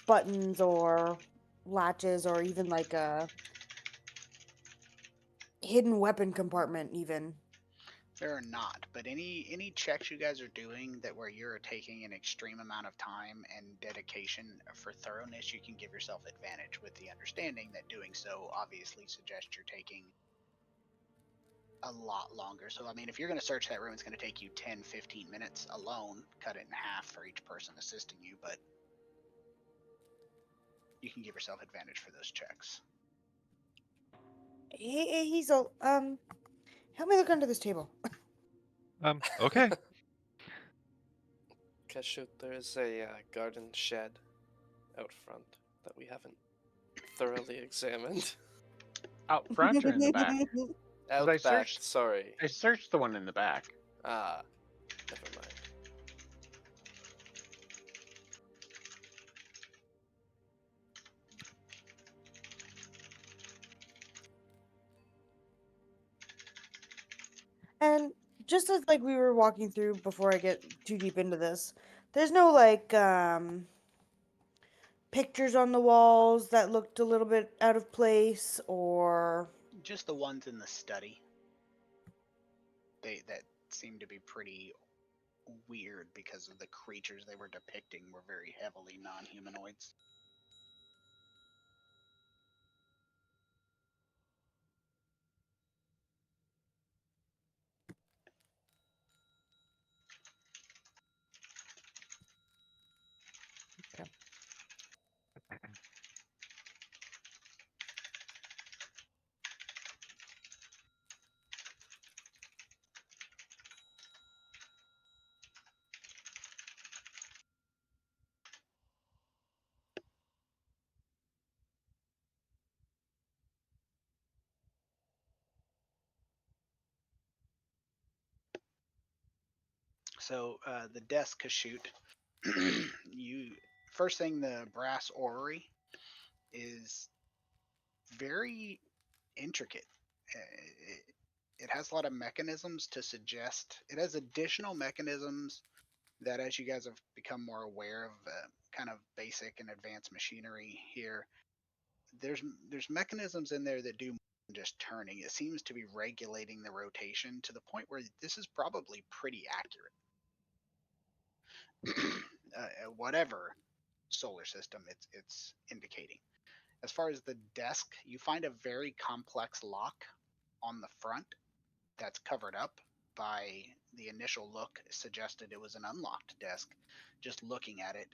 H: buttons or latches or even like a hidden weapon compartment even.
A: There are not, but any checks you guys are doing that where you're taking an extreme amount of time and dedication for thoroughness, you can give yourself advantage with the understanding that doing so obviously suggests you're taking a lot longer. So I mean, if you're going to search that room, it's going to take you 10, 15 minutes alone. Cut it in half for each person assisting you, but you can give yourself advantage for those checks.
H: Hey, Hazel, help me look under this table.
F: Okay.
D: Kashyut, there is a garden shed out front that we haven't thoroughly examined.
E: Out front or in the back?
D: Out
E: I
D: back,
E: searched-
D: sorry.
E: I searched the one in the back.
D: Ah, never mind.
H: And just as like we were walking through before I get too deep into this, there's no like pictures on the walls that looked a little bit out of place or
A: Just the ones in the study. That seem to be pretty weird because of the creatures they were depicting were very heavily non-humanoids. So the desk Kashyut, you first thing, the brass orrery is very intricate. It has a lot of mechanisms to suggest it has additional mechanisms that, as you guys have become more aware of kind of basic and advanced machinery here, there's mechanisms in there that do more than just turning. It seems to be regulating the rotation to the point where this is probably pretty accurate. Whatever solar system it's indicating. As far as the desk, you find a very complex lock on the front that's covered up by the initial look suggested it was an unlocked desk. Just looking at it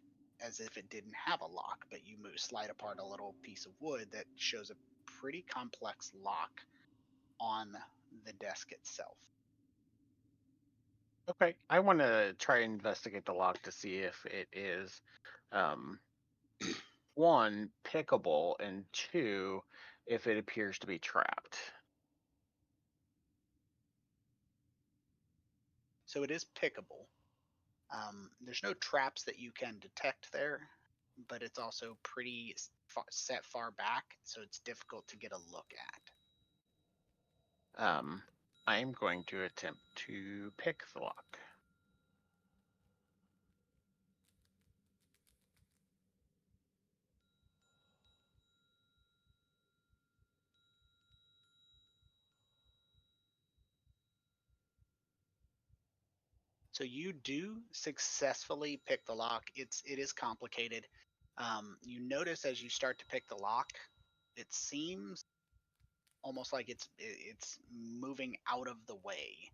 A: as if it didn't have a lock, but you slide apart a little piece of wood that shows a pretty complex lock on the desk itself.
E: Okay, I want to try and investigate the lock to see if it is, one, pickable, and two, if it appears to be trapped.
A: So it is pickable. There's no traps that you can detect there, but it's also pretty set far back, so it's difficult to get a look at.
E: I'm going to attempt to pick the lock.
A: So you do successfully pick the lock. It is complicated. You notice as you start to pick the lock, it seems almost like it's moving out of the way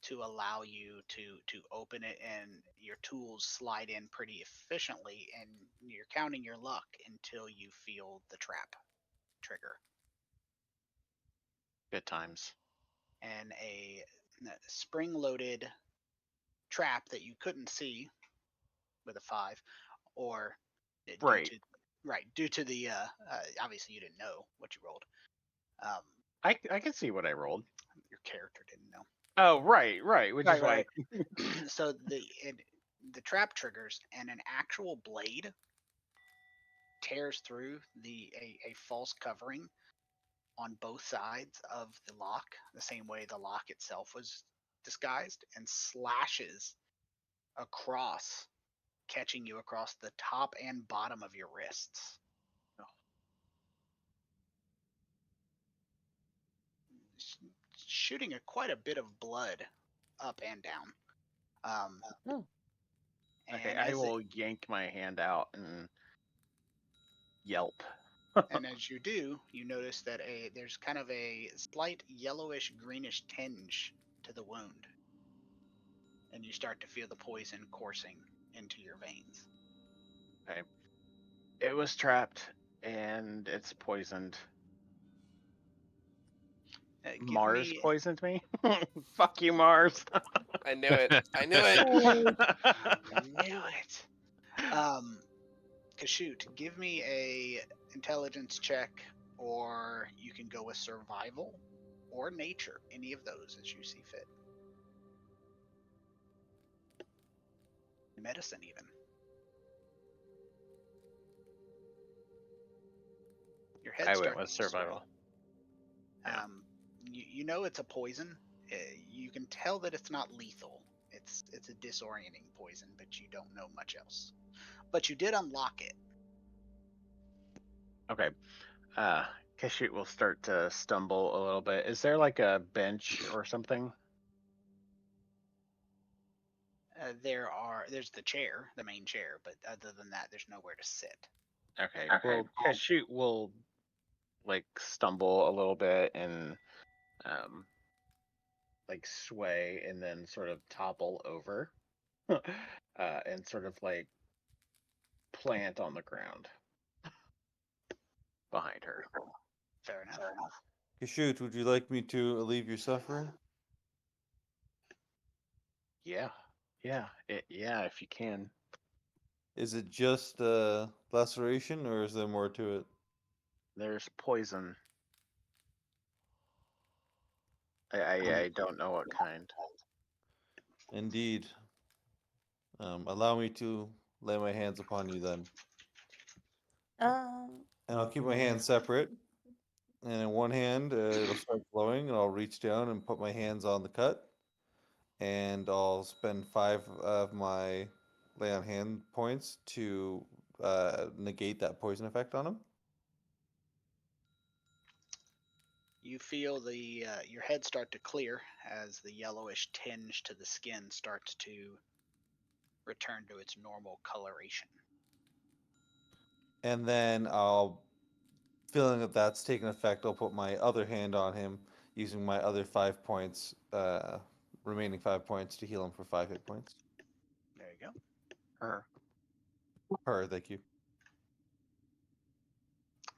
A: to allow you to open it, and your tools slide in pretty efficiently, and you're counting your luck until you feel the trap trigger.
E: Good times.
A: And a spring-loaded trap that you couldn't see with a 5, or
E: Right.
A: due to the obviously you didn't know what you rolled.
E: I can see what I rolled.
A: Your character didn't know.
E: Oh, right. Which is why.
A: So the trap triggers, and an actual blade tears through a false covering on both sides of the lock, the same way the lock itself was disguised, and slashes across, catching you across the top and bottom of your wrists. Shooting quite a bit of blood up and down.
E: Okay,
A: And
E: I
A: as
E: will yank my hand out and yelp.
A: and as you do, you notice that there's kind of a slight yellowish greenish tinge to the wound, and you start to feel the poison coursing into your veins.
E: Okay. It was trapped and it's poisoned. Mars poisoned me? Fuck you, Mars.
D: I knew it. I knew it.
A: Knew it. Kashoot, give me a intelligence check, or you can go with survival or nature, any of those as you see fit. Medicine even. Your head
E: I went
A: starts
E: with
A: to swim.
E: survival. Yeah.
A: You know it's a poison. You can tell that it's not lethal. It's a disorienting poison, but you don't know much else. But you did unlock it.
E: Okay. Kashoot will start to stumble a little bit. Is there like a bench or something?
A: There's the chair, the main chair, but other than that, there's nowhere to sit.
E: Okay. Well, Kashoot will like stumble a little bit and like sway and then sort of topple over and sort of like plant on the ground behind her.
A: Fair enough.
B: Kashoot, would you like me to relieve your suffering?
E: Yeah, if you can.
B: Is it just laceration, or is there more to it?
E: There's poison. I don't know what kind.
B: Indeed. Allow me to lay my hands upon you then. And I'll keep my hands separate. And in one hand, it'll start glowing, and I'll reach down and put my hands on the cut. And I'll spend 5 of my lay on hand points to negate that poison effect on him.
A: You feel your head start to clear as the yellowish tinge to the skin starts to return to its normal coloration.
B: And then feeling that that's taken effect, I'll put my other hand on him using my other 5 points, remaining 5 points to heal him for 5 hit points.
A: There you go.
B: Thank you.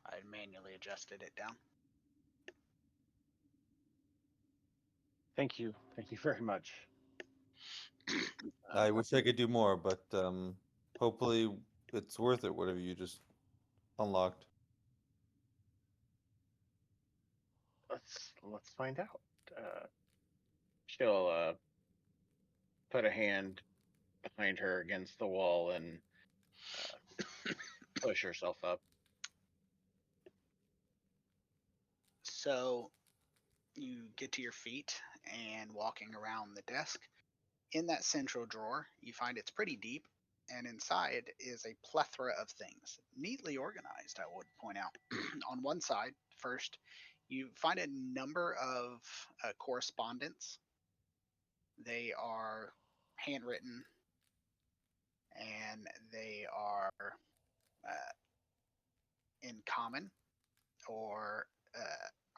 A: I manually adjusted it down.
E: Thank you very much.
B: I wish I could do more, but hopefully it's worth it, whatever you just unlocked.
E: Let's find out. She'll put a hand behind her against the wall and push herself up.
A: So you get to your feet and walking around the desk. In that central drawer, you find it's pretty deep, and inside is a plethora of things, neatly organized, I would point out. On one side, first, you find a number of correspondence. They are handwritten, and they are in common, or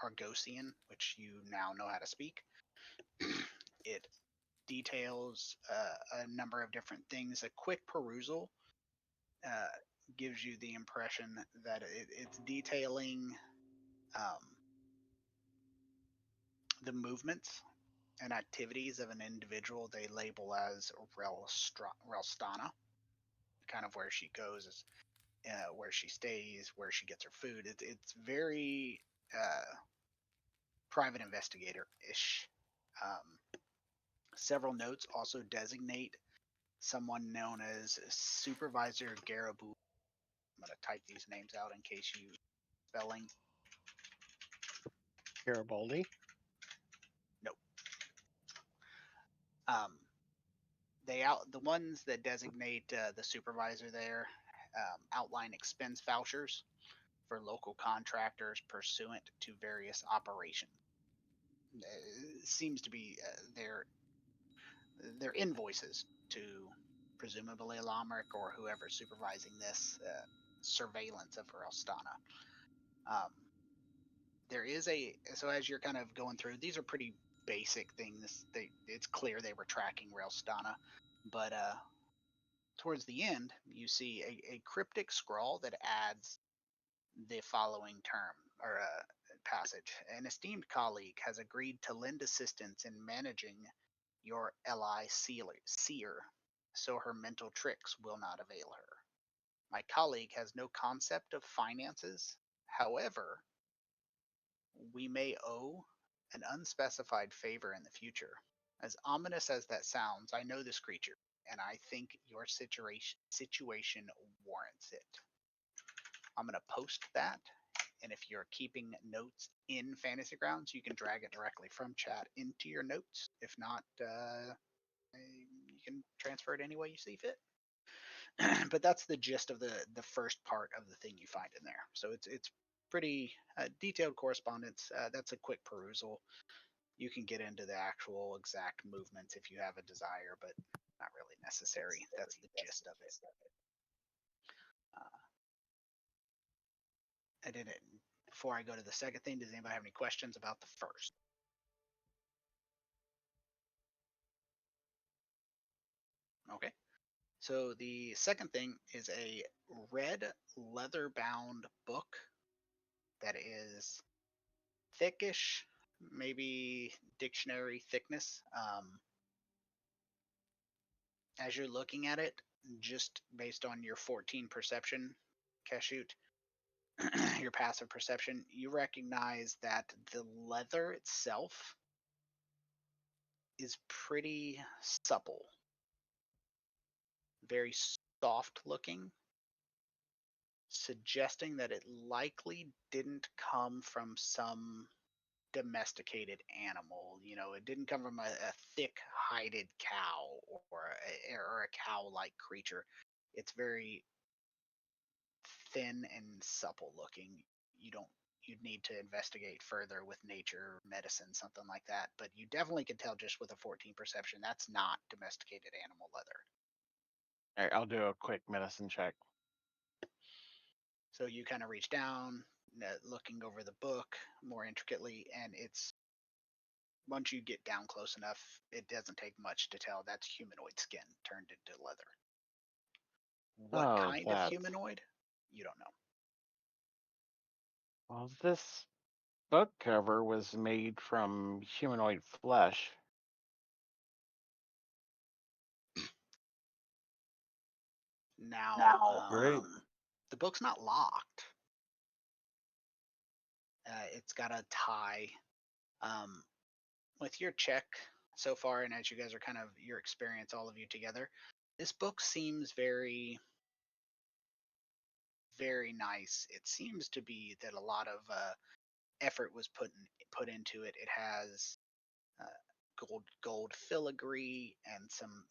A: are Argosian, which you now know how to speak. It details a number of different things. A quick perusal gives you the impression that it's detailing the movements and activities of an individual they label as Relstana, kind of where she goes, where she stays, where she gets her food. It's very private investigator-ish. Several notes also designate someone known as Supervisor Garibaldi. I'm going to type these names out in case you spelling.
E: Garibaldi.
A: Nope. The ones that designate the supervisor there outline expense vouchers for local contractors pursuant to various operations. Seems to be their invoices to presumably Alamric or whoever's supervising this surveillance of Relstana. There is so as you're kind of going through, these are pretty basic things. It's clear they were tracking Relstana, but towards the end, you see a cryptic scrawl that adds the following term or passage. An esteemed colleague has agreed to lend assistance in managing your ally seer, so her mental tricks will not avail her. My colleague has no concept of finances. However, we may owe an unspecified favor in the future. As ominous as that sounds, I know this creature, and I think your situation warrants it. I'm going to post that, and if you're keeping notes in Fantasy Grounds, you can drag it directly from chat into your notes. If not, you can transfer it any way you see fit. But that's the gist of the first part of the thing you find in there. So it's pretty detailed correspondence. That's a quick perusal. You can get into the actual exact movements if you have a desire, but not really necessary. That's the gist of it. I did it. Before I go to the second thing, does anybody have any questions about the first? Okay. So the second thing is a red leather-bound book that is thickish, maybe dictionary thickness. As you're looking at it, just based on your 14 perception, Kashut, your passive perception, you recognize that the leather itself is pretty supple, very soft looking, suggesting that it likely didn't come from some domesticated animal. You know, it didn't come from a thick hided cow or a cow like creature. It's very thin and supple looking. You'd need to investigate further with nature medicine, something like that, but you definitely can tell just with a 14 perception that's not domesticated animal leather.
E: All right, I'll do a quick medicine check.
A: So you kind of reach down, looking over the book more intricately, and it's once you get down close enough, it doesn't take much to tell that's humanoid skin turned into leather. What kind of humanoid? You don't know.
E: Well, this book cover was made from humanoid flesh.
A: Now,
B: Great.
A: the book's not locked. It's got a tie. With your check so far, and as you guys are kind of your experience, all of you together, this book seems very, very nice. It seems to be that a lot of effort was put into it. It has gold filigree and some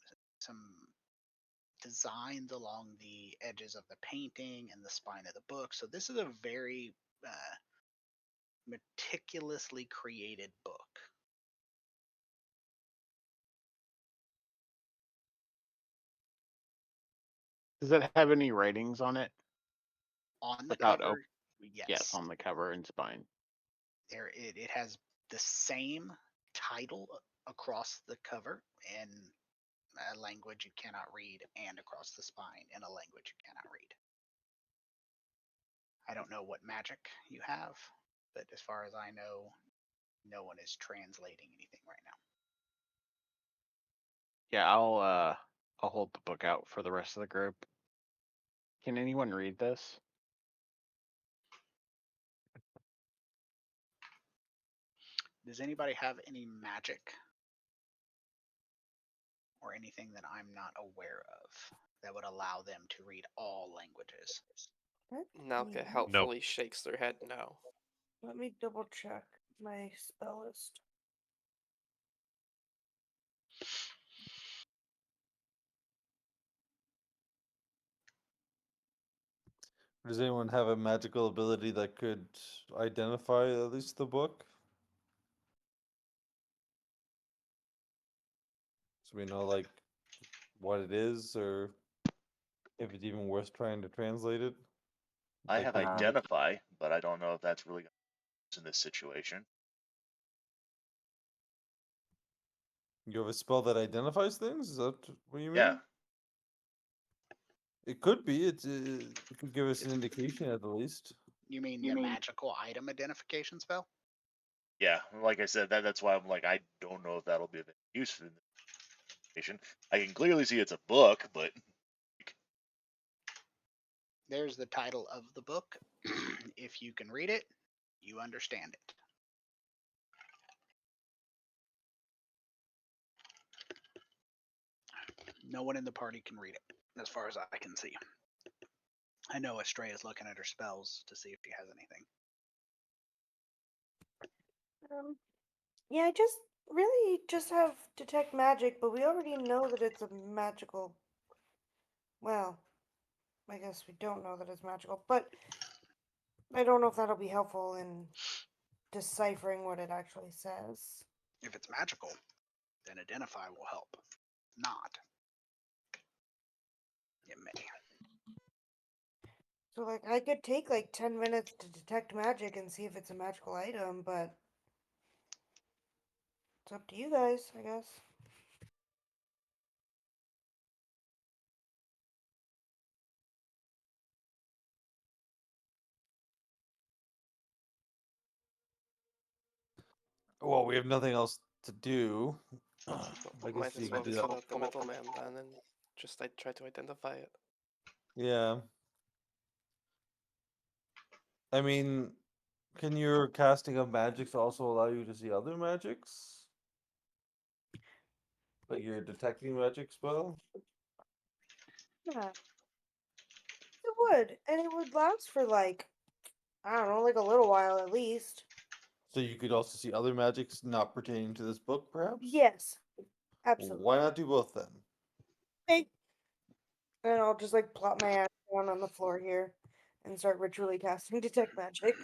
A: designs along the edges of the painting and the spine of the book. So this is a very meticulously created book.
E: Does it have any writings on it?
A: On the
E: Without
A: cover, yes.
E: Yes, on the cover and spine.
A: It has the same title across the cover in a language you cannot read, and across the spine in a language you cannot read. I don't know what magic you have, but as far as I know, no one is translating anything right now.
E: Yeah, I'll hold the book out for the rest of the group. Can anyone read this?
A: Does anybody have any magic or anything that I'm not aware of that would allow them to read all languages?
D: Nalka
H: Yeah.
D: helpfully shakes their head no.
H: Let me double check my spell list.
B: Does anyone have a magical ability that could identify at least the book? So we know like what it is, or if it's even worth trying to translate it.
C: I
B: Like
C: have
B: maybe-
C: identify, but I don't know if that's really in this situation.
B: You have a spell that identifies things? Is that what you mean?
C: Yeah.
B: It could be. It could give us an indication at the least.
A: You mean the magical item identification spell?
C: Yeah, like I said, that's why I'm like, I don't know if that'll be of any use in the situation. I can clearly see it's a book, but
A: There's the title of the book. If you can read it, you understand it. No one in the party can read it, as far as I can see. I know Astray is looking at her spells to see if she has anything.
H: Yeah, I just really just have detect magic, but we already know that it's a magical. Well, I guess we don't know that it's magical, but I don't know if that'll be helpful in deciphering what it actually says.
A: If it's magical, then identify will help. Not, it may.
H: So, like, I could take like 10 minutes to detect magic and see if it's a magical item, but it's up to you guys, I guess.
B: Well, we have nothing else to do. I
D: Might
B: guess you
D: as well
B: could do
D: send
B: that.
D: out the middleman then and just try to identify it.
B: Yeah. I mean, can your casting of magics also allow you to see other magics? Like your detecting magic spell?
H: Yeah. It would, and it would last for like, I don't know, like a little while at least.
B: So you could also see other magics not pertaining to this book, perhaps?
H: Yes,
B: Well,
H: absolutely.
B: why not do both then?
H: Okay. And I'll just like plop my ass down on the floor here and start ritually casting detect magic.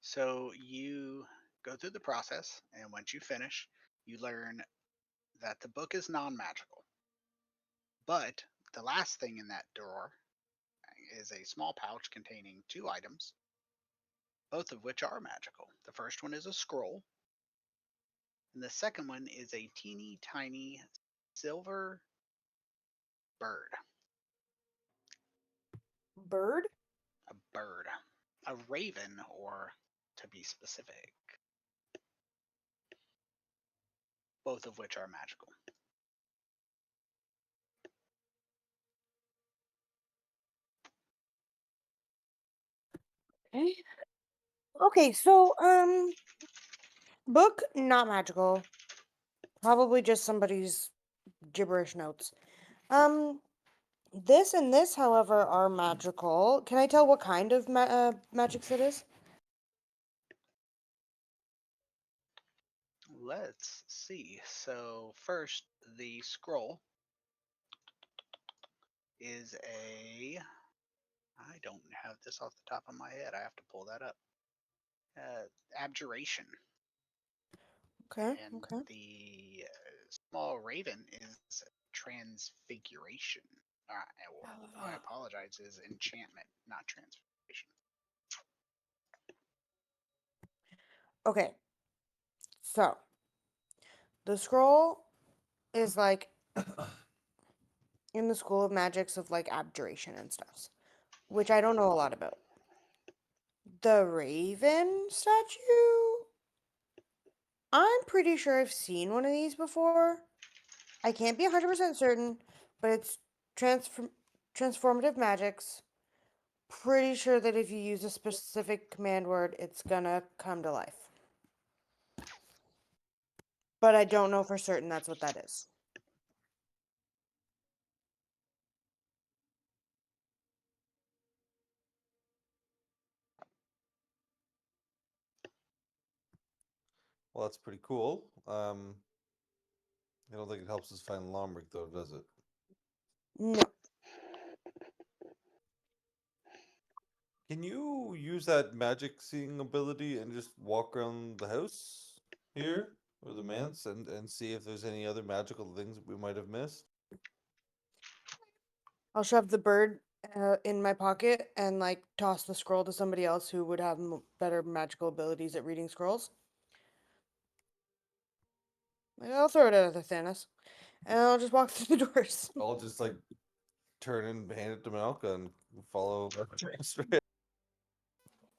A: So you go through the process, and once you finish, you learn that the book is non magical. But the last thing in that drawer is a small pouch containing 2 items, both of which are magical. The first one is a scroll, and the second one is a teeny tiny silver bird.
H: Bird?
A: A bird. A raven, or to be specific. Both of which are magical.
H: Okay. Okay, so book not magical. Probably just somebody's gibberish notes. This and this, however, are magical. Can I tell what kind of magics it is?
A: Let's see. So first, the scroll is a. I don't have this off the top of my head. I have to pull that up. Abjuration.
H: Okay,
A: And
H: okay.
A: the small raven is transfiguration. I apologize, is enchantment, not transfiguration.
H: Okay. So the scroll is like in the School of Magics of like abjuration and stuff, which I don't know a lot about. The Raven statue? I'm pretty sure I've seen one of these before. I can't be 100% certain, but it's transformative magics. Pretty sure that if you use a specific command word, it's gonna come to life. But I don't know for certain that's what that is.
B: Well, that's pretty cool. I don't think it helps us find Lombric, though, does it?
H: No.
B: Can you use that magic seeing ability and just walk around the house here or the manse and see if there's any other magical things that we might have missed?
H: I'll shove the bird in my pocket and like toss the scroll to somebody else who would have better magical abilities at reading scrolls. Like, I'll throw it at the Thanos, and I'll just walk through the doors.
B: I'll just like turn and hand it to Malka and follow straight.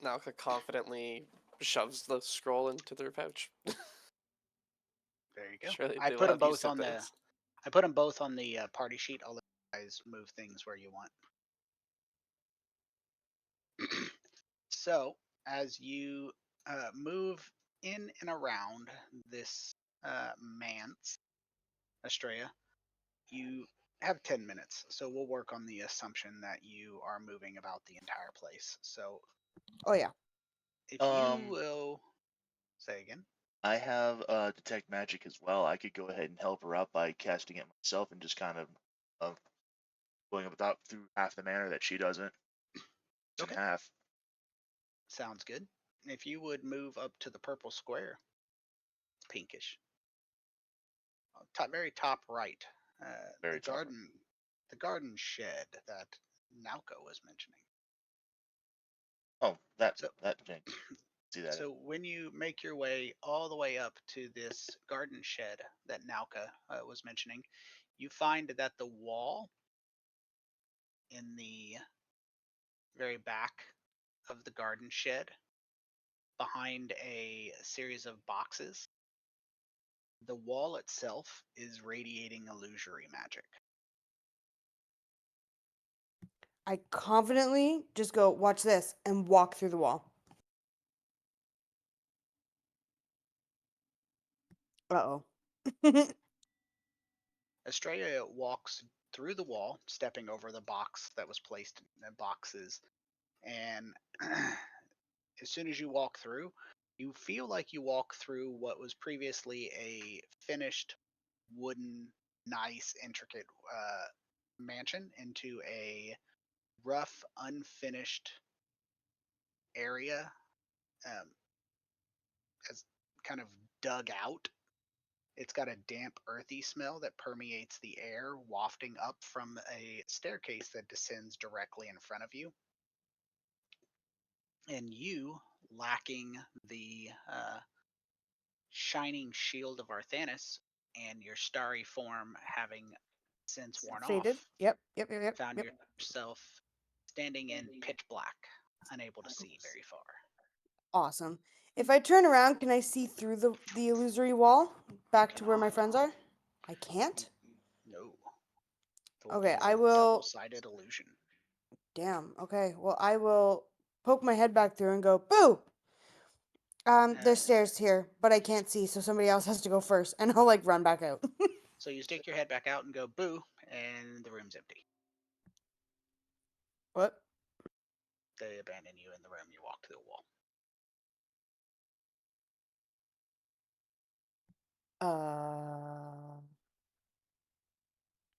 D: Nalka confidently shoves the scroll into their pouch.
A: There you go.
D: Surely
A: I
D: they
A: put
D: will
A: them
D: have
A: both on the.
D: usabilities.
A: I put them both on the party sheet. I'll let you guys move things where you want. So as you move in and around this manse, Estrella, you have 10 minutes. So we'll work on the assumption that you are moving about the entire place. So
H: Oh yeah.
A: if you will say again.
C: I have detect magic as well. I could go ahead and help her up by casting it myself and just kind of going about through half the manner that she doesn't.
A: Okay.
C: Half.
A: Sounds good. If you would move up to the purple square, pinkish, very top right,
C: Very top right.
A: the garden shed that Nauka was mentioning.
C: Oh, that
A: So-
C: thing. See that?
A: So when you make your way all the way up to this garden shed that Nauka was mentioning, you find that the wall in the very back of the garden shed, behind a series of boxes, the wall itself is radiating illusory magic.
H: I confidently just go, watch this, and walk through the wall. Uh-oh.
A: Estrella walks through the wall, stepping over the box that was placed in the boxes, and as soon as you walk through, you feel like you walk through what was previously a finished wooden, nice, intricate mansion into a rough, unfinished area, as kind of dug out. It's got a damp, earthy smell that permeates the air, wafting up from a staircase that descends directly in front of you. And you, lacking the shining shield of Arthanis and your starry form having since worn
H: Faded.
A: off,
H: Yep.
A: found yourself standing in pitch black, unable to see very far.
H: Awesome. If I turn around, can I see through the illusory wall back to where my friends are? I can't?
A: No.
H: Okay, I will.
A: Double-sided illusion.
H: Damn. Okay. Well, I will poke my head back through and go, boo! There's stairs here, but I can't see, so somebody else has to go first, and I'll like run back out.
A: So you stick your head back out and go boo, and the room's empty.
H: What?
A: They abandon you in the room. You walk to the wall.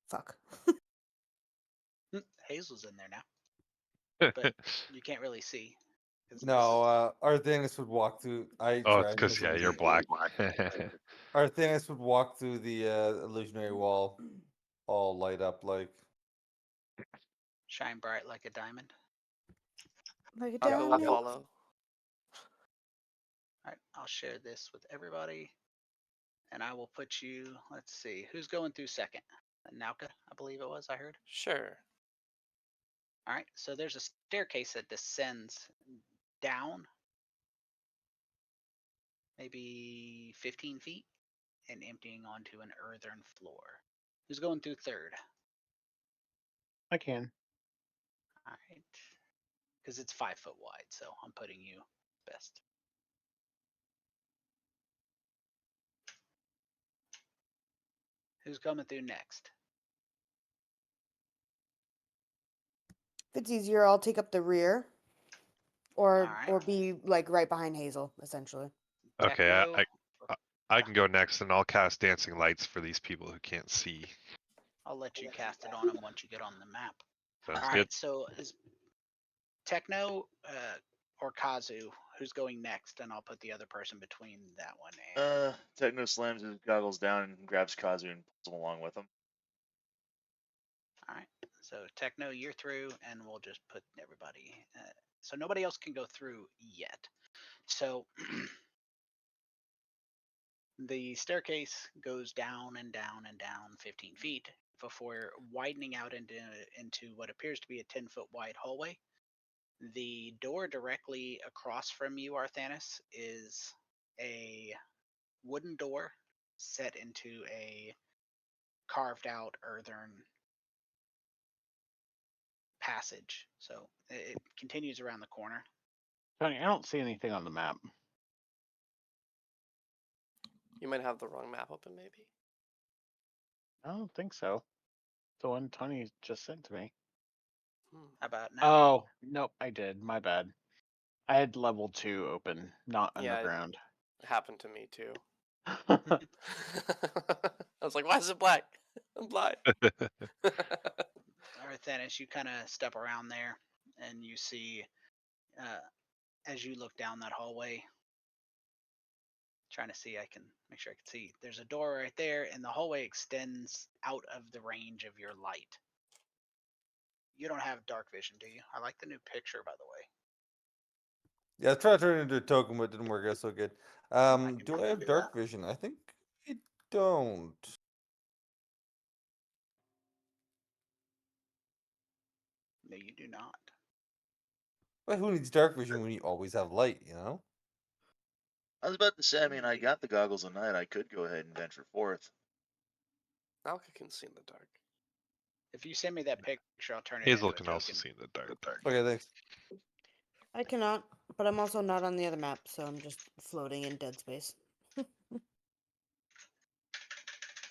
H: Fuck.
A: Hazel's in there now, but you can't really see.
B: No, Arthanis would walk through. I
F: Oh, it's
B: tried.
F: because yeah, you're black.
B: Arthanis would walk through the illusionary wall, all light up like.
A: Shine bright like a diamond.
H: Like a
D: Nalka will
H: diamond.
D: follow.
A: All right, I'll share this with everybody, and I will put you. Let's see, who's going through second? Nauka, I believe it was. I heard.
D: Sure.
A: All right, so there's a staircase that descends down, maybe 15 feet, and emptying onto an earthen floor. Who's going through third?
E: I can.
A: All right, because it's 5 foot wide, so I'm putting you best. Who's coming through next?
H: If it's easier, I'll take up the rear, or
A: Alright.
H: be like right behind Hazel, essentially.
F: Okay,
A: Techno.
F: I can go next, and I'll cast dancing lights for these people who can't see.
A: I'll let you cast it on them once you get on the map.
F: Sounds
A: All
F: good.
A: right, so is Techno or Kazu, who's going next? And I'll put the other person between that one and.
C: Techno slams his goggles down and grabs Kazu and pulls him along with him.
A: All right, so Techno, you're through, and we'll just put everybody. So nobody else can go through yet. So the staircase goes down and down and down 15 feet before widening out into what appears to be a 10-foot wide hallway. The door directly across from you, Arthanis, is a wooden door set into a carved out earthen passage. So it continues around the corner.
E: Tony, I don't see anything on the map.
D: You might have the wrong map open, maybe.
E: I don't think so. The one Tony just sent to me.
A: How about now?
E: Oh, nope, I did. My bad. I had level 2 open, not
D: Yeah,
E: underground.
D: It happened to me too. I was like, why is it black? I'm blind.
A: Arthanis, you kind of step around there and you see, as you look down that hallway, trying to see, I can make sure I can see. There's a door right there, and the hallway extends out of the range of your light. You don't have dark vision, do you? I like the new picture, by the way.
B: Yeah, I tried to turn it into a token, but it didn't work out so good.
A: can
B: Do I have dark vision? I think I don't.
A: No, you do not.
B: But who needs dark vision when you always have light, you know?
C: I was about to say, I mean, I got the goggles at night. I could go ahead and venture forth.
D: Alka can see in the dark.
A: If you send me that picture, I'll turn it
F: Hazel
A: into a
F: can
A: token.
F: also see in the dark.
B: Okay, thanks.
H: I cannot, but I'm also not on the other map, so I'm just floating in dead space.
A: All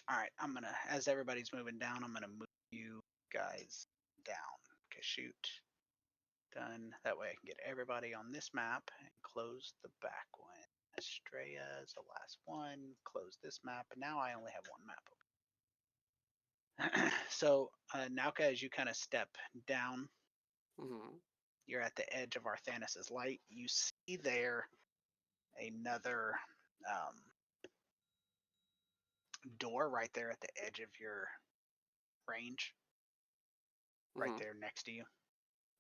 A: right, I'm gonna, as everybody's moving down, I'm gonna move you guys down. Okay, shoot. Done. That way I can get everybody on this map and close the back one. Estrella is the last one. Close this map. And now I only have one map open. So, Nauka, as you kind of step down, you're at the edge of Arthanis' light. You see there another door right there at the edge of your range. Right there next to you.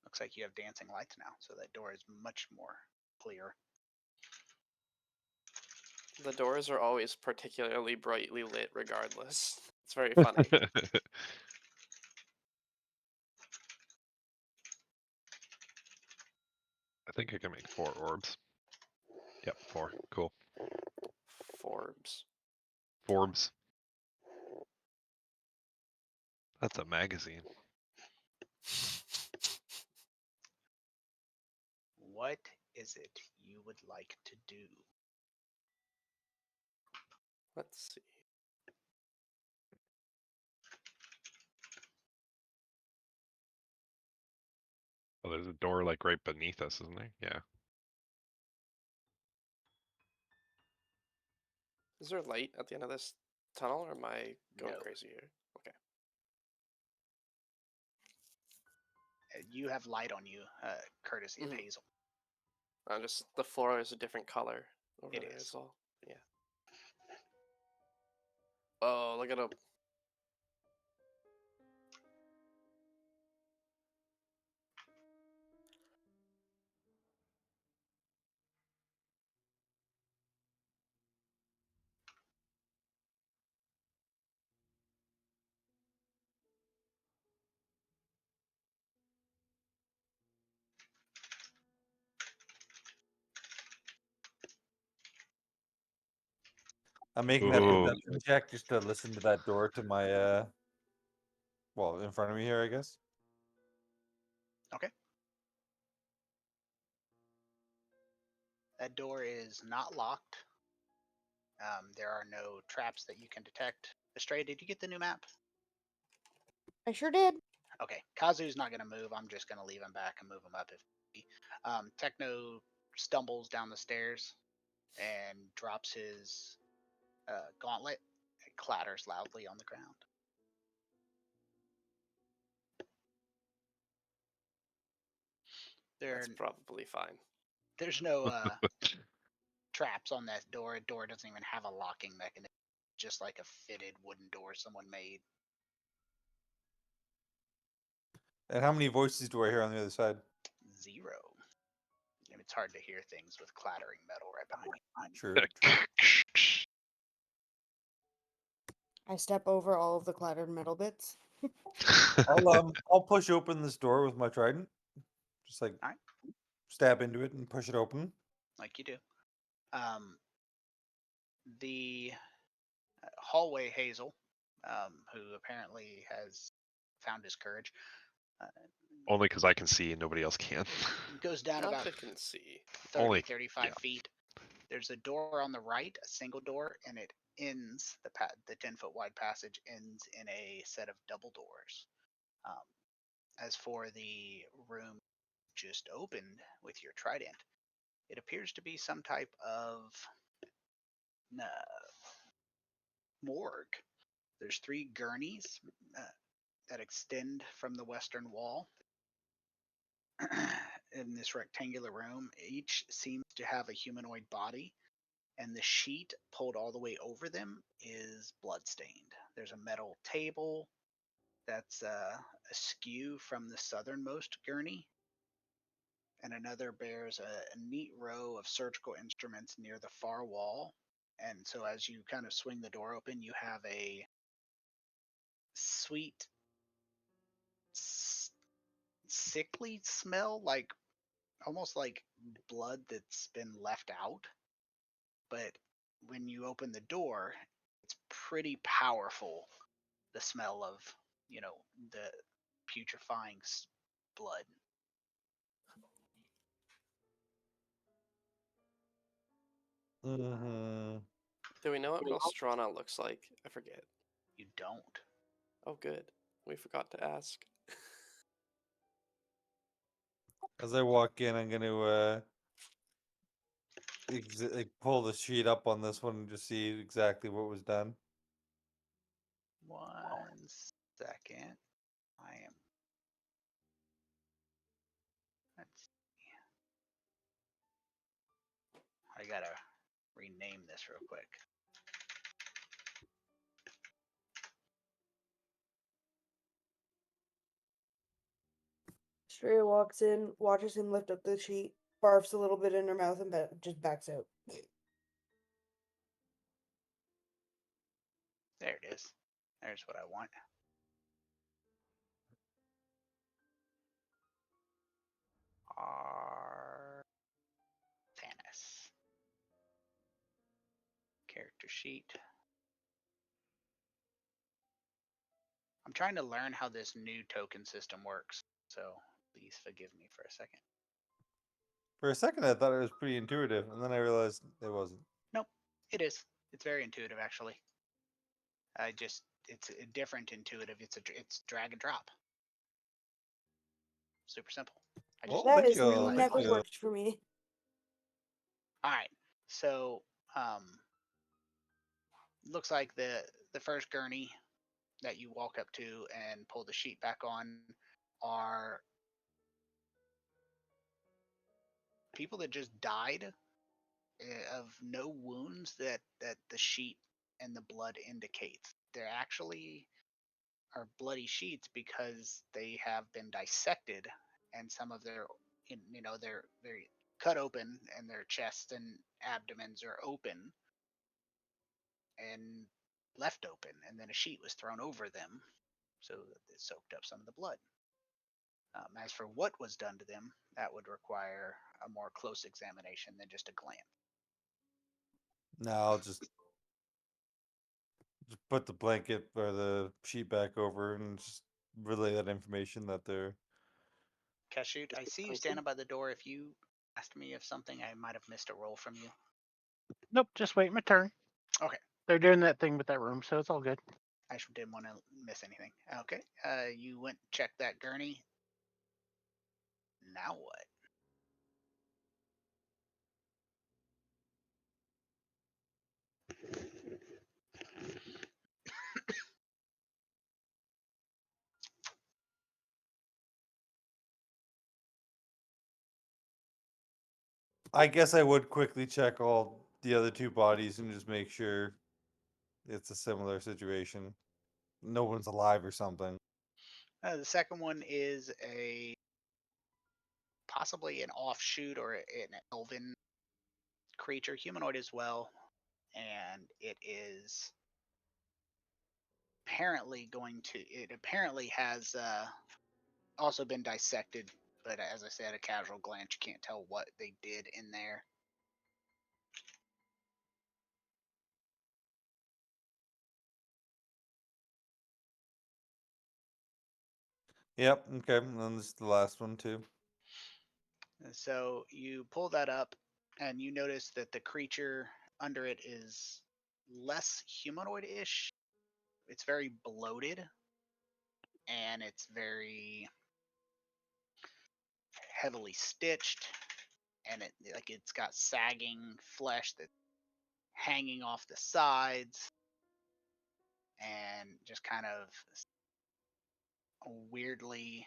A: Looks like you have dancing lights now, so that door is much more clear.
D: The doors are always particularly brightly lit regardless. It's very funny.
F: I think I can make 4 orbs. Yep, 4. Cool.
D: Forbes.
F: Forbes. That's a magazine.
A: What is it you would like to do?
D: Let's see.
F: Oh, there's a door like right beneath us, isn't there? Yeah.
D: Is there light at the end of this tunnel, or am I going
A: No.
D: crazy here? Okay.
A: You have light on you, courtesy of Hazel.
D: Just the floor is a different color over
A: It
D: there
A: is.
D: as well. Yeah. Oh, look at him.
B: I'm making that
F: Ooh.
B: perception check just to listen to that door to my well, in front of me here, I guess.
A: Okay. That door is not locked. There are no traps that you can detect. Astray, did you get the new map?
H: I sure did.
A: Okay, Kazu's not going to move. I'm just going to leave him back and move him up if need be. Techno stumbles down the stairs and drops his gauntlet. It clatters loudly on the ground.
D: That's probably fine.
A: There's no traps on that door. A door doesn't even have a locking mechanism, just like a fitted wooden door someone made.
B: And how many voices do I hear on the other side?
A: 0. And it's hard to hear things with clattering metal right behind you.
B: True.
H: I step over all of the clattered metal bits.
B: I'll push open this door with my trident. Just like
A: Alright.
B: stab into it and push it open.
A: Like you do. The hallway Hazel, who apparently has found his courage,
F: Only because I can see and nobody else can.
A: goes down about
D: I can see.
A: 30,
F: Only-
A: 35
F: yeah.
A: feet. There's a door on the right, a single door, and it ends, the 10-foot wide passage ends in a set of double doors. As for the room just opened with your trident, it appears to be some type of morgue. There's 3 gurneys that extend from the western wall in this rectangular room. Each seems to have a humanoid body, and the sheet pulled all the way over them is bloodstained. There's a metal table that's askew from the southernmost gurney, and another bears a neat row of surgical instruments near the far wall. And so as you kind of swing the door open, you have a sweet, sickly smell, like almost like blood that's been left out. But when you open the door, it's pretty powerful. The smell of, the putrefying blood.
B: Mm-hmm.
D: Do we know what Nostrana looks like? I forget.
A: You don't.
D: Oh, good. We forgot to ask.
B: As I walk in, I'm gonna pull the sheet up on this one and just see exactly what was done.
A: 1 second. I am. Let's see. I gotta rename this real quick.
H: Shreya walks in, watches him lift up the sheet, barfs a little bit in her mouth, and just backs out.
A: There it is. There's what I want. Artanis. Character sheet. I'm trying to learn how this new token system works, so please forgive me for a second.
B: For a second, I thought it was pretty intuitive, and then I realized it wasn't.
A: Nope, it is. It's very intuitive, actually. It's a different intuitive. It's drag and drop. Super simple.
H: That has
B: Bingo,
H: never
B: bingo.
H: worked for me.
A: All right. So, looks like the first gurney that you walk up to and pull the sheet back on are people that just died of no wounds that the sheet and the blood indicates. They're actually are bloody sheets because they have been dissected, and some of their they're cut open, and their chests and abdomens are open and left open, and then a sheet was thrown over them so that it soaked up some of the blood. As for what was done to them, that would require a more close examination than just a glance.
B: No, I'll just just put the blanket or the sheet back over and just relay that information that they're.
A: Kashoot, I see you standing by the door. If you asked me of something, I might have missed a roll from you.
E: Nope, just wait my turn.
A: Okay.
E: They're doing that thing with that room, so it's all good.
A: I just didn't want to miss anything. Okay. You went check that gurney. Now what?
B: I guess I would quickly check all the other two bodies and just make sure it's a similar situation. No one's alive or something.
A: The second one is a possibly an offshoot or an elven creature, humanoid as well, and it is apparently going to. It apparently has also been dissected, but as I said, a casual glance, you can't tell what they did in there.
B: Yep. Okay. And then this is the last one too.
A: And so you pull that up, and you notice that the creature under it is less humanoid-ish. It's very bloated, and it's very heavily stitched, and it's got sagging flesh that's hanging off the sides, and just kind of weirdly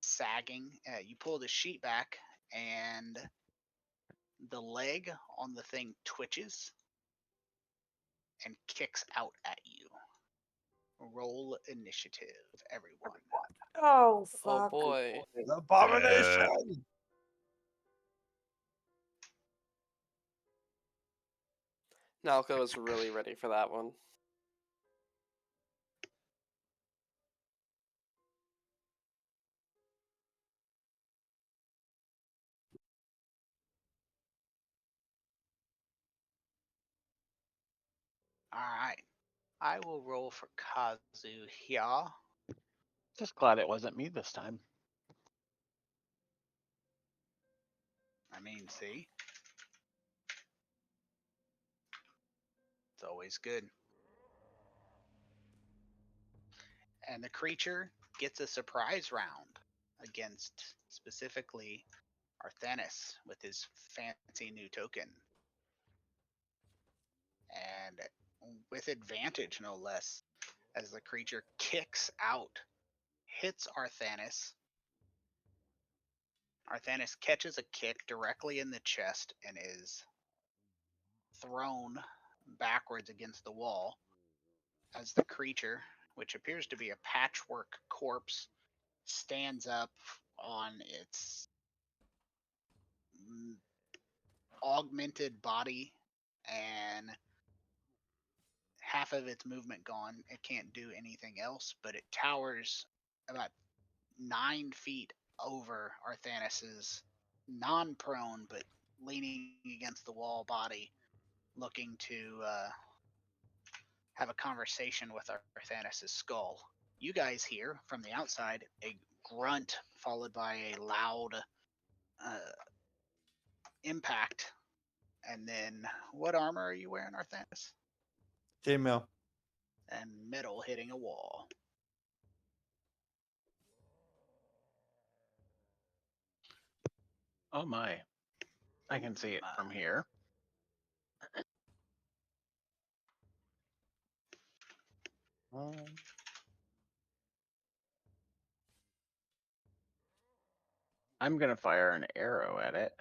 A: sagging. You pull the sheet back, and the leg on the thing twitches and kicks out at you. Roll initiative, everyone.
H: Oh
D: Oh
H: fuck.
D: boy.
B: Abomination.
D: Nalco is really ready for that one.
A: All right. I will roll for Kazuya.
E: Just glad it wasn't me this time.
A: I mean, see? It's always good. And the creature gets a surprise round against specifically Arthanis with his fancy new token. And with advantage, no less, as the creature kicks out, hits Arthanis. Arthanis catches a kick directly in the chest and is thrown backwards against the wall as the creature, which appears to be a patchwork corpse, stands up on its augmented body and half of its movement gone. It can't do anything else, but it towers about 9 feet over Arthanis's non-prone but leaning against the wall body, looking to have a conversation with Arthanis's skull. You guys hear from the outside a grunt followed by a loud impact. And then, what armor are you wearing, Arthanis?
B: Chainmail.
A: And metal hitting a wall.
E: Oh my. I can see it from here. I'm gonna fire an arrow at it.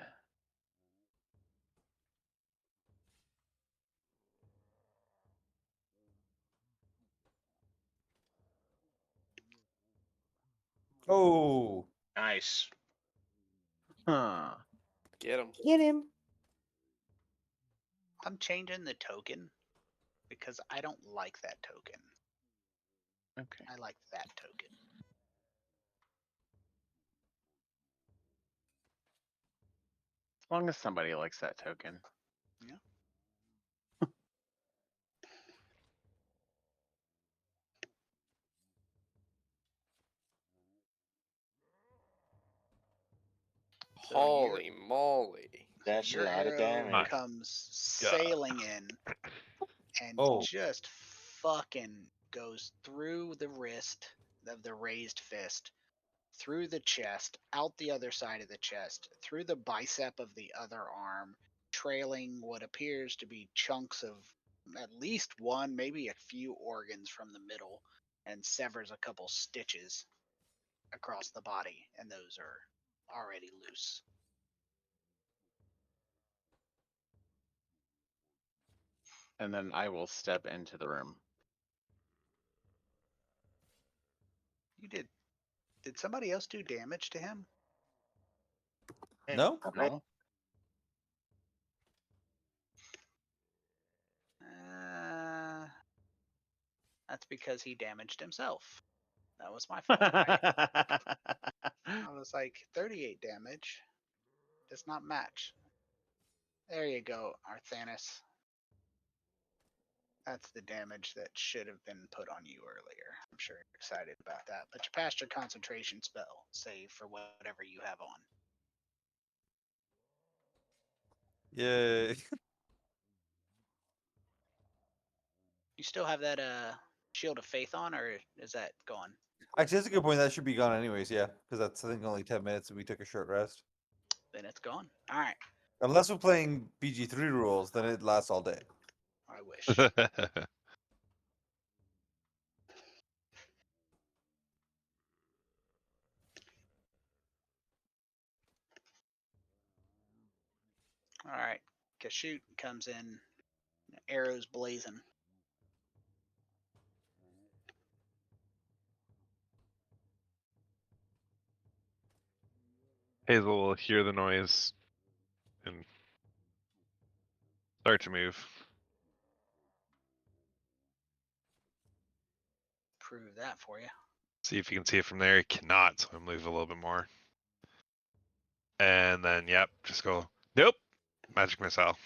B: Oh.
C: Nice.
E: Huh.
D: Get him.
H: Get him.
A: I'm changing the token because I don't like that token.
E: Okay.
A: I like that token.
E: As long as somebody likes that token.
A: Yeah. So your-
D: Holy moly.
C: That's a
A: your
C: lot of
A: arrow
C: damage.
A: comes
F: God.
A: sailing in and
B: Oh.
A: just fucking goes through the wrist of the raised fist, through the chest, out the other side of the chest, through the bicep of the other arm, trailing what appears to be chunks of at least one, maybe a few organs from the middle, and severs a couple stitches across the body, and those are already loose.
E: And then I will step into the room.
A: You did somebody else do damage to him?
B: No?
E: No?
A: That's because he damaged himself. That was my fault. I was like, 38 damage does not match. There you go, Arthanis. That's the damage that should have been put on you earlier. I'm sure you're excited about that. But you passed your concentration spell save for whatever you have on.
B: Yay.
A: You still have that Shield of Faith on, or is that gone?
B: Actually, that's a good point. That should be gone anyways, yeah. Because that's, I think, only 10 minutes and we took a short rest.
A: Then it's gone. All right.
B: Unless we're playing BG3 rules, then it lasts all day.
A: I wish. All right. Kashoot comes in, arrows blazing.
F: Hazel will hear the noise and start to move.
A: Prove that for you.
F: See if you can see it from there. He cannot, so I'm move a little bit more. And then, yep, just go, nope, magic missile.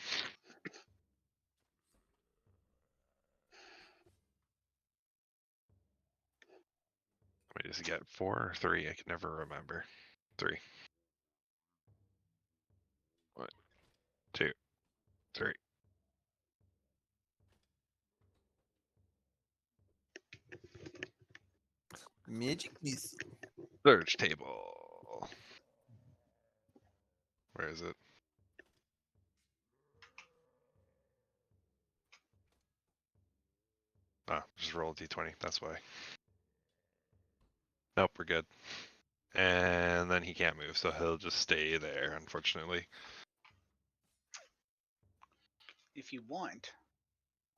F: Wait, does he get 4 or 3? I can never remember. 3. 1, 2, 3.
B: Magic missile.
F: Search table. Where is it? Ah, just roll a d20. That's why. Nope, we're good. And then he can't move, so he'll just stay there, unfortunately.
A: If you want,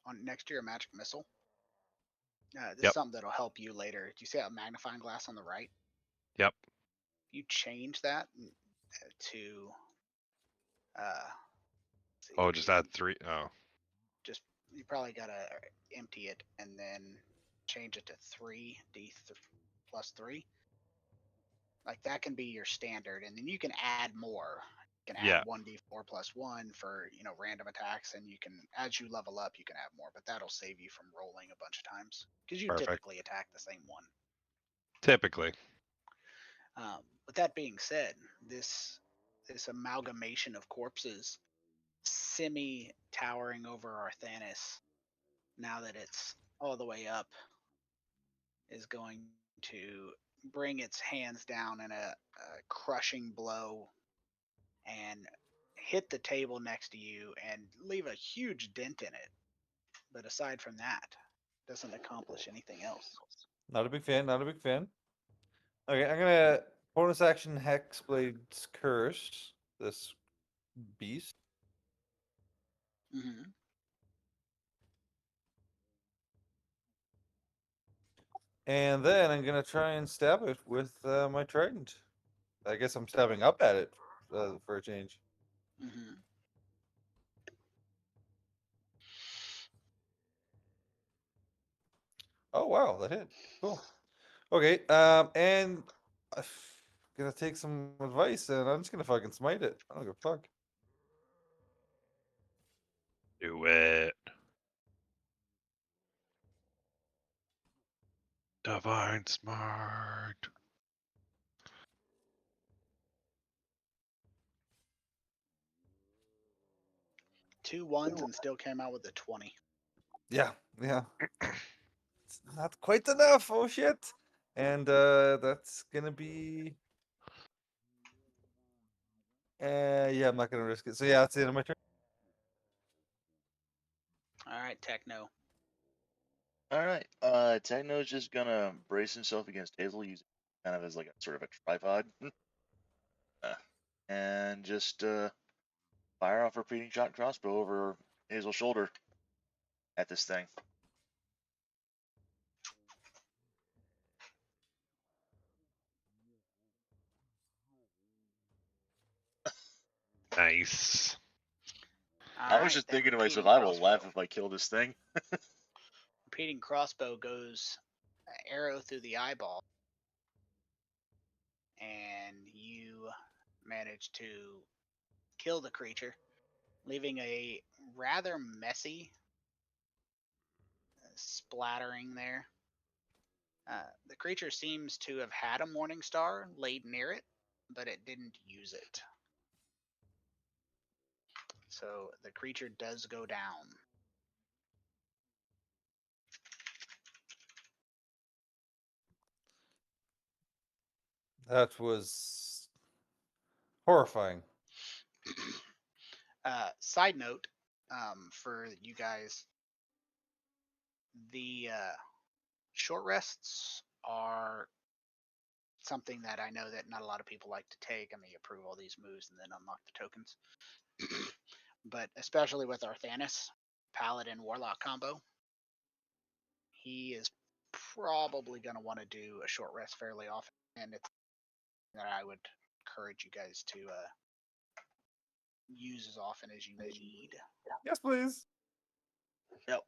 A: on next to your magic missile, this
F: Yep.
A: is something that'll help you later. Do you see that magnifying glass on the right?
F: Yep.
A: You change that to see,
F: Oh, just add 3. Oh,
A: just you probably gotta empty it and then change it to 3d plus 3. Like that can be your standard, and then you can add more. You can
F: yeah.
A: add 1d4 plus 1 for random attacks, and you can, as you level up, you can add more. But that'll save you from rolling a bunch of times because you
F: Perfect.
A: typically attack the same one.
F: Typically.
A: With that being said, this amalgamation of corpses semi towering over Arthanis, now that it's all the way up, is going to bring its hands down in a crushing blow and hit the table next to you and leave a huge dent in it. But aside from that, doesn't accomplish anything else.
B: Not a big fan, not a big fan. Okay, I'm gonna bonus action Hexblade's Curse this beast.
A: Mm-hmm.
B: And then I'm gonna try and stab it with my trident. I guess I'm stabbing up at it for a change.
A: Mm-hmm.
B: Oh wow, that hit. Cool. Okay, and I'm gonna take some advice and I'm just gonna fucking smite it. I don't give a fuck.
F: Do it. Divine Smart.
A: 2 1s and still came out with a 20.
B: Yeah, yeah. It's not quite enough. Oh shit! And that's gonna be. Yeah, I'm not gonna risk it. So yeah, that's the end of my turn.
A: All right, Techno.
C: All right. Techno's just gonna brace himself against Hazel, using kind of as like a sort of a tripod, and just fire off a repeating shot crossbow over Hazel's shoulder at this thing.
F: Nice.
A: All
C: I was
A: right,
C: just
A: that
C: thinking to myself,
A: repeating
C: I will laugh
A: crossbow.
C: if I kill this thing.
A: Repeating crossbow goes arrow through the eyeball, and you manage to kill the creature, leaving a rather messy splattering there. The creature seems to have had a morning star laid near it, but it didn't use it. So the creature does go down.
B: That was horrifying.
A: Side note, for you guys, the short rests are something that I know that not a lot of people like to take. I mean, approve all these moves and then unlock the tokens. But especially with Arthanis, Paladin Warlock combo, he is probably going to want to do a short rest fairly often, and it's that I would encourage you guys to use as often as you need.
B: Yes, please.
A: So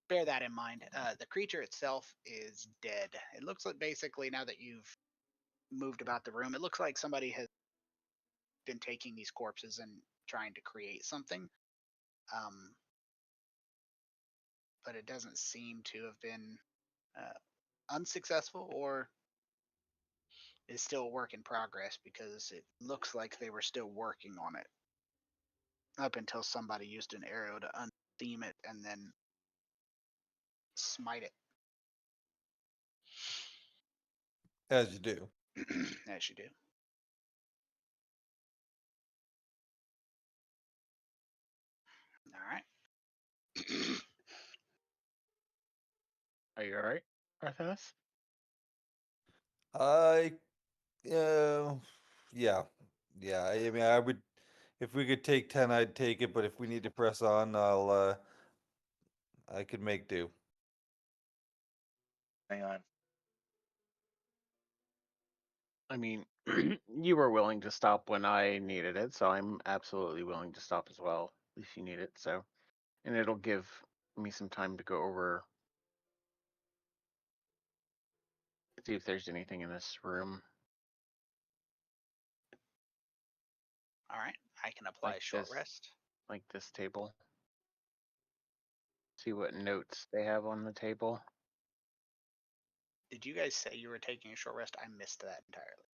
A: bear that in mind. The creature itself is dead. It looks like basically now that you've moved about the room, it looks like somebody has been taking these corpses and trying to create something. But it doesn't seem to have been unsuccessful, or is still a work in progress, because it looks like they were still working on it up until somebody used an arrow to untheme it and then smite it.
B: As you do.
A: As you do. All right.
E: Are you alright, Arthas?
B: I, yeah, yeah. I mean, I would, if we could take 10, I'd take it. But if we need to press on, I could make do.
C: Hang on.
E: I mean, you were willing to stop when I needed it, so I'm absolutely willing to stop as well if you need it. So, and it'll give me some time to go over, see if there's anything in this room
A: All right. I can apply
E: like
A: a short
E: this,
A: rest.
E: like this table. See what notes they have on the table.
A: Did you guys say you were taking a short rest? I missed that entirely.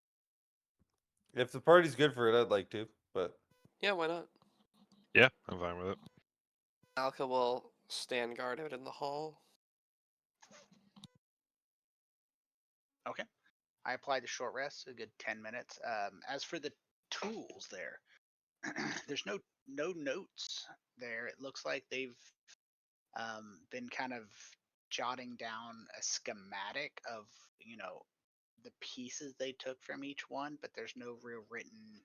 B: If the party's good for it, I'd like to. But
D: Yeah, why not?
F: Yeah, I'm fine with it.
D: Alka will stand guard out in the hall.
A: Okay. I applied the short rest, a good 10 minutes. As for the tools there, there's no notes there. It looks like they've been kind of jotting down a schematic of, the pieces they took from each one, but there's no real written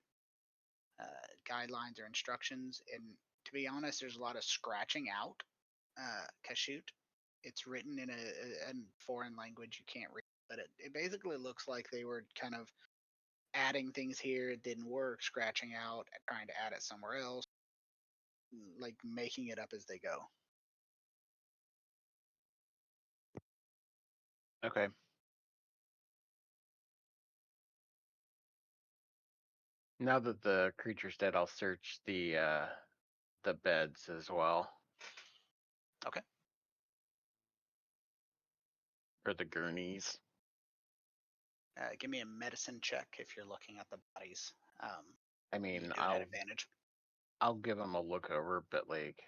A: guidelines or instructions. And to be honest, there's a lot of scratching out. Kashoot. It's written in a foreign language you can't read, but it basically looks like they were kind of adding things here, it didn't work, scratching out, trying to add it somewhere else, like making it up as they go.
E: Okay. Now that the creature's dead, I'll search the beds as well.
A: Okay.
E: Or the gurneys.
A: Give me a medicine check if you're looking at the bodies.
E: I
A: You
E: mean,
A: do it at advantage.
E: I'll give him a look over, but like,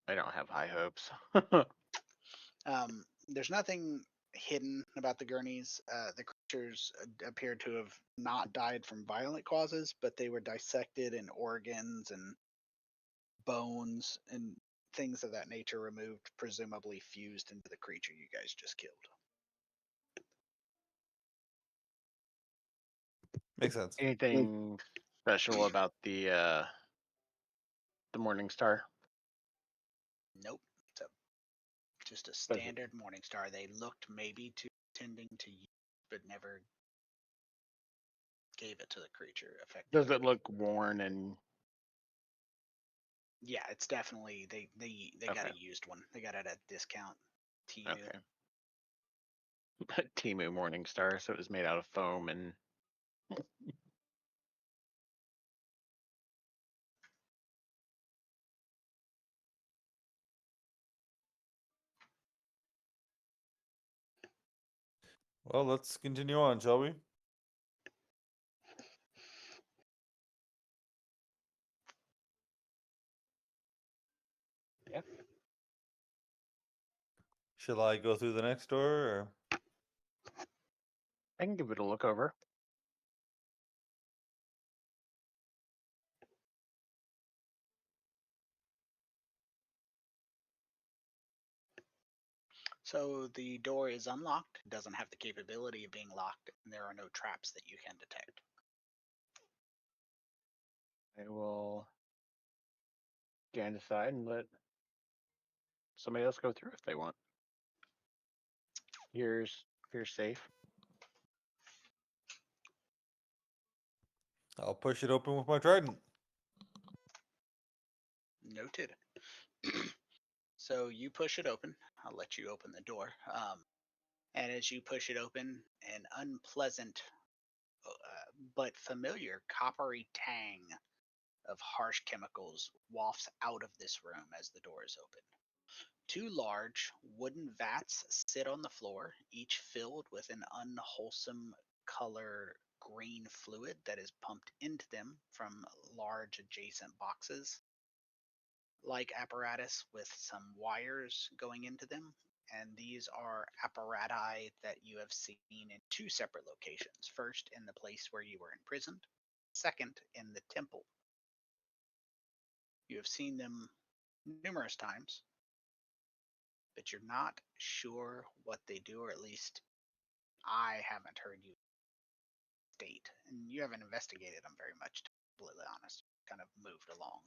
E: I don't have high hopes.
A: There's nothing hidden about the gurneys. The creatures appear to have not died from violent causes, but they were dissected and organs and bones and things of that nature removed, presumably fused into the creature you guys just killed.
B: Makes sense.
E: Anything special about the Morning Star?
A: Nope. So just a
E: Does it,
A: standard morning star. They looked maybe to tending to use, but never gave it to the creature effectively.
E: does it look worn and
A: Yeah, it's definitely they got
E: Okay.
A: a used one. They got it at a discount. Temu.
E: okay? Timu Morning Star, so it was made out of foam and
B: Well, let's continue on, shall we?
E: yeah.
B: Shall I go through the next door, or
E: I can give it a look over.
A: So the door is unlocked. It doesn't have the capability of being locked, and there are no traps that you can detect.
E: I will stand aside and let somebody else go through if they want. Here's safe.
B: I'll push it open with my trident.
A: Noted. So you push it open. I'll let you open the door. And as you push it open, an unpleasant but familiar coppery tang of harsh chemicals wafts out of this room as the door is open. Two large wooden vats sit on the floor, each filled with an unwholesome color green fluid that is pumped into them from large adjacent boxes like apparatus with some wires going into them. And these are apparati that you have seen in two separate locations. First, in the place where you were imprisoned, second, in the temple. You have seen them numerous times, but you're not sure what they do, or at least I haven't heard you state. And you haven't investigated them very much, to be completely honest. Kind of moved along.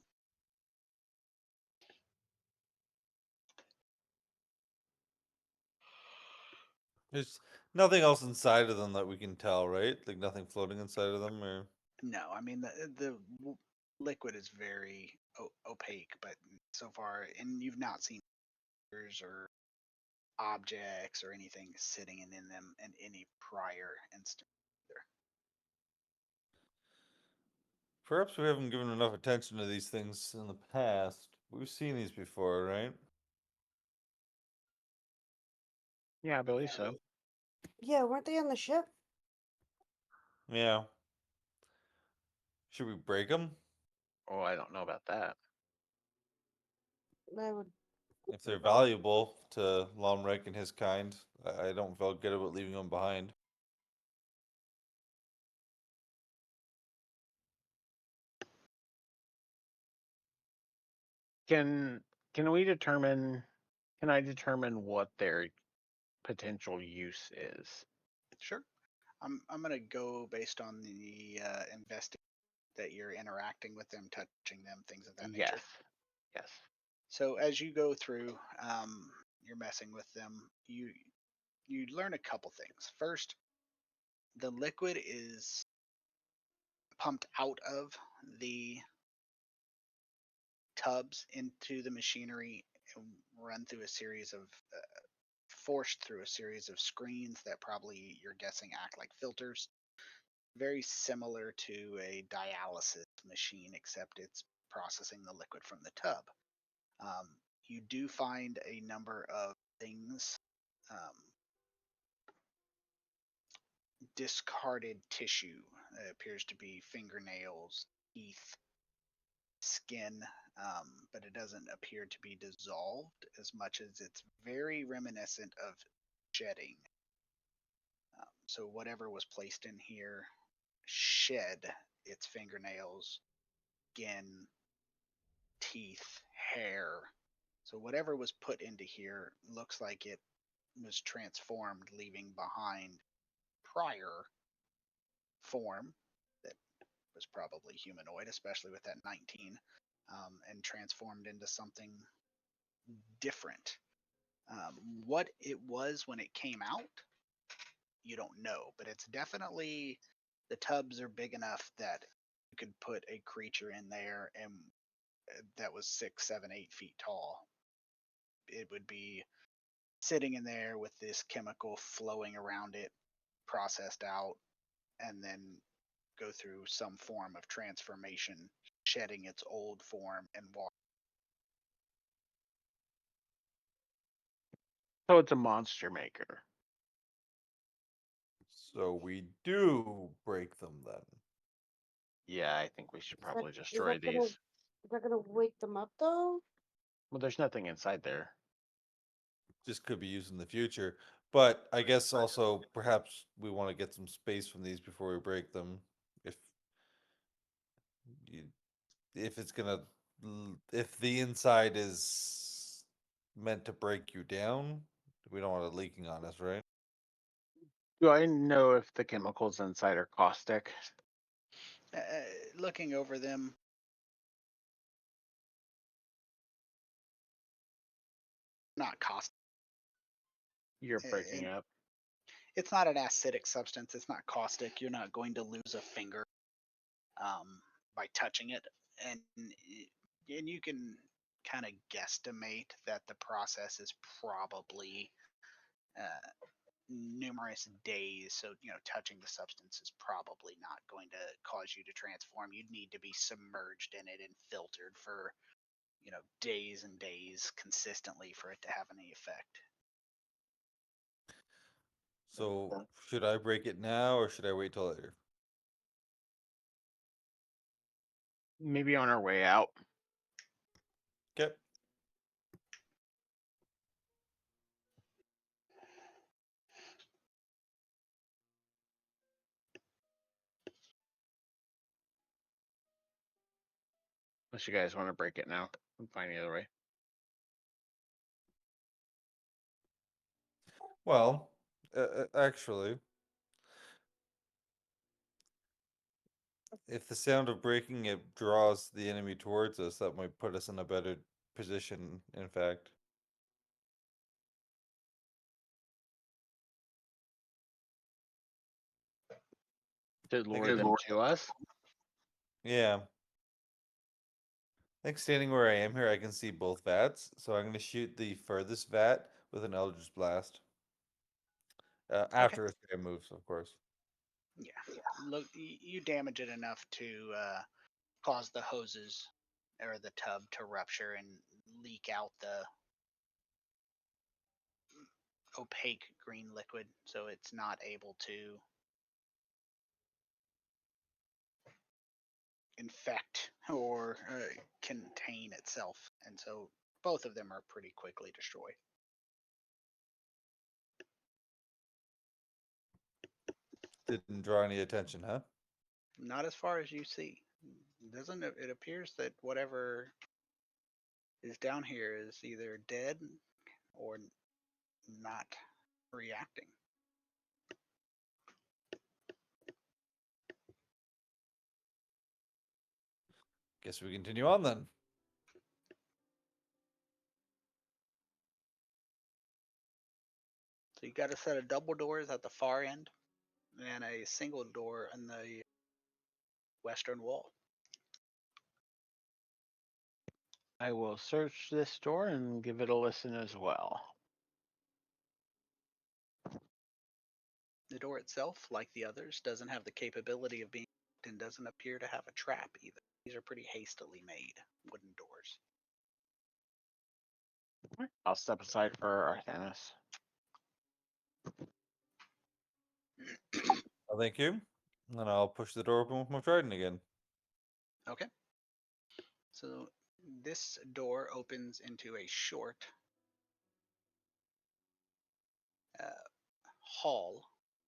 B: There's nothing else inside of them that we can tell, right? Like nothing floating inside of them, or
A: No, I mean the liquid is very opaque, but so far, and you've not seen pictures or objects or anything sitting in them in any prior instance either.
B: perhaps we haven't given enough attention to these things in the past. We've seen these before, right?
E: Yeah, I believe so.
H: Yeah, weren't they on the ship?
B: Yeah. Should we break them?
E: Oh, I don't know about that.
H: I would.
B: If they're valuable to Lomrek and his kind, I don't feel good about leaving them behind.
E: Can we determine? Can I determine what their potential use is?
A: Sure. I'm gonna go based on the investing that you're interacting with them, touching them, things of that
E: Yes.
A: nature.
E: Yes.
A: So as you go through, you're messing with them. You learn a couple things. First, the liquid is pumped out of the tubs into the machinery and run through a series of forced through a series of screens that probably you're guessing act like filters, very similar to a dialysis machine, except it's processing the liquid from the tub. You do find a number of things, um, discarded tissue. It appears to be fingernails, teeth, skin, but it doesn't appear to be dissolved as much as it's very reminiscent of shedding. So whatever was placed in here shed its fingernails, skin, teeth, hair. So whatever was put into here looks like it was transformed, leaving behind prior form that was probably humanoid, especially with that 19, and transformed into something different. What it was when it came out, you don't know, but it's definitely, the tubs are big enough that you could put a creature in there and that was 6, 7, 8 feet tall. It would be sitting in there with this chemical flowing around it, processed out, and then go through some form of transformation, shedding its old form and walk.
E: So it's a monster maker.
B: So we do break them then.
E: Yeah, I think we should probably
H: Is
E: destroy
H: that gonna
E: these.
H: is that gonna wake them up though?
E: Well, there's nothing inside there.
B: Just could be used in the future. But I guess also perhaps we want to get some space from these before we break them. If you, if it's gonna if the inside is meant to break you down, we don't want it leaking on us, right?
E: Do I know if the chemicals inside are caustic?
A: Looking over them, not caustic.
E: You're
A: Uh,
E: breaking
A: and
E: up.
A: it's not an acidic substance. It's not caustic. You're not going to lose a finger by touching it, and you can kind of guesstimate that the process is probably numerous days. So touching the substance is probably not going to cause you to transform. You'd need to be submerged in it and filtered for days and days consistently for it to have any effect.
B: So should I break it now or should I wait till later?
E: Maybe on our way out.
B: Okay.
E: Unless you guys want to break it now. I'm fine either way.
B: Well, actually, if the sound of breaking it draws the enemy towards us, that might put us in a better position, in fact.
E: To lure them to us?
B: Yeah. I think standing where I am here, I can see both vats, so I'm going to shoot the furthest vat with an Eldritch Blast. After it moves, of course.
A: Yeah. Look, you damage it enough to cause the hoses or the tub to rupture and leak out the opaque green liquid, so it's not able to infect or contain itself, and so both of them are pretty quickly destroyed.
B: Didn't draw any attention, huh?
A: Not as far as you see. Doesn't it appears that whatever is down here is either dead or not reacting.
B: Guess we continue on then.
A: So you got a set of double doors at the far end and a single door in the western wall.
E: I will search this door and give it a listen as well.
A: The door itself, like the others, doesn't have the capability of being locked and doesn't appear to have a trap either. These are pretty hastily made wooden doors.
E: I'll step aside for Arthanis.
B: Oh, thank you. And I'll push the door open with my trident again.
A: Okay. So this door opens into a short hall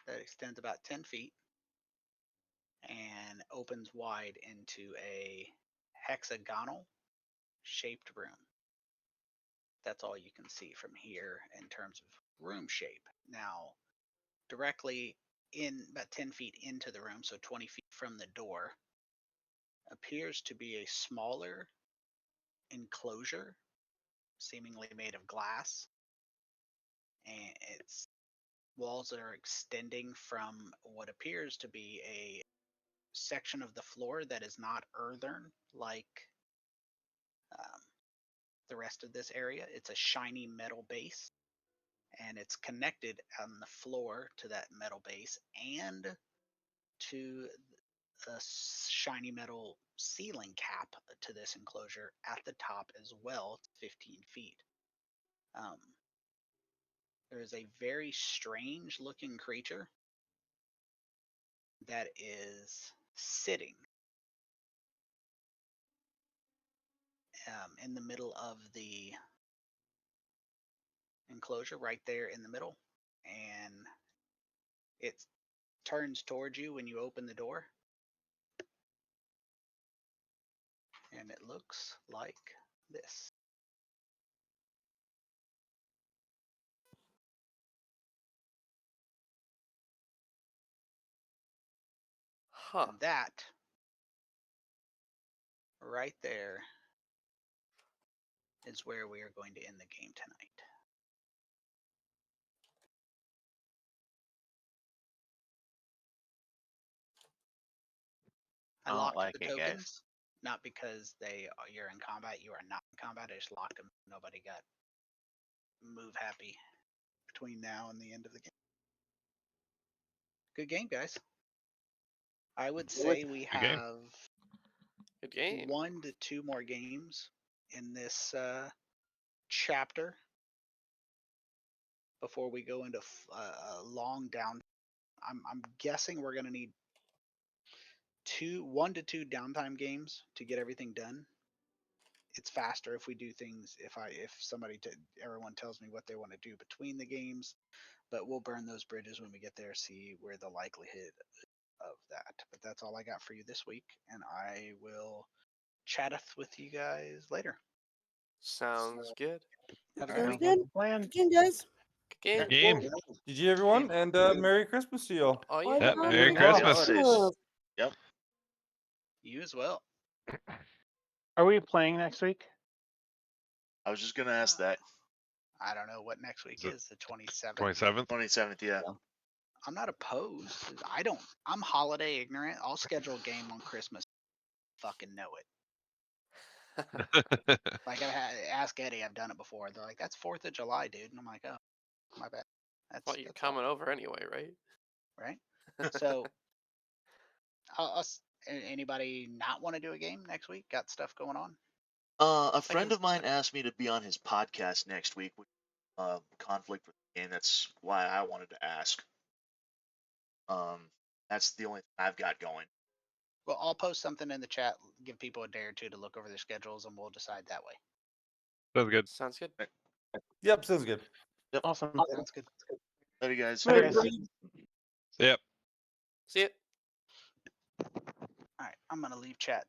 A: that extends about 10 feet and opens wide into a hexagonal shaped room. That's all you can see from here in terms of room shape. Now, directly in about 10 feet into the room, so 20 feet from the door, appears to be a smaller enclosure, seemingly made of glass. And its walls are extending from what appears to be a section of the floor that is not earthen like the rest of this area. It's a shiny metal base, and it's connected on the floor to that metal base and to a shiny metal ceiling cap to this enclosure at the top as well, 15 feet. There is a very strange looking creature that is sitting in the middle of the enclosure, right there in the middle, and it turns towards you when you open the door, and it looks like this.
D: Huh.
A: And that right there is where we are going to end the game tonight. I
E: don't
A: locked
E: like
A: the
E: it, guys.
A: tokens, not because you're in combat. You are not in combat. I just locked them. Nobody got move happy between now and the end of the game. Good game, guys. I would say we
F: Good game.
A: have
D: Good game.
A: 1 to 2 more games in this chapter before we go into a long down. I'm guessing we're going to need 1 to 2 downtime games to get everything done. It's faster if we do things if everyone tells me what they want to do between the games, but we'll burn those bridges when we get there, see where the likelihood of that. But that's all I got for you this week, and I will chatteth with you guys later.
D: Sounds good.
A: Have a
H: Sounds
A: great
H: good.
A: week.
E: Plan.
H: Good game, guys.
D: Good game.
F: Good game.
B: GG, everyone, and Merry Christmas to you all.
D: Oh
H: Bye,
D: yeah.
F: Yep, Merry
H: guys.
F: Christmas.
C: Holidays. Yep.
A: You as well.
E: Are we playing next week?
C: I was just gonna ask that.
A: I don't know what next week
F: Is it
A: is, the 27th.
F: 27th?
C: 27th, yeah.
A: I'm not opposed. I'm holiday ignorant. I'll schedule a game on Christmas. Fucking know it. Like ask Eddie, I've done it before. They're like, that's 4th of July, dude. And I'm like, oh, my bad.
D: Well, you're
A: that's all,
D: coming over anyway, right?
A: right? So, anybody not want to do a game next week? Got stuff going on?
C: A friend of mine asked me to be on his podcast next week with conflict with the game. That's why I wanted to ask. That's the only thing I've got going.
A: Well, I'll post something in the chat, give people a day or two to look over their schedules, and we'll decide that way.
F: Sounds good.
D: Sounds good.
B: Yep, sounds good.
E: Awesome.
A: Sounds good.
C: Later, guys.
E: Bye, guys.
F: Yep.
D: See ya.
A: All right, I'm gonna leave chat.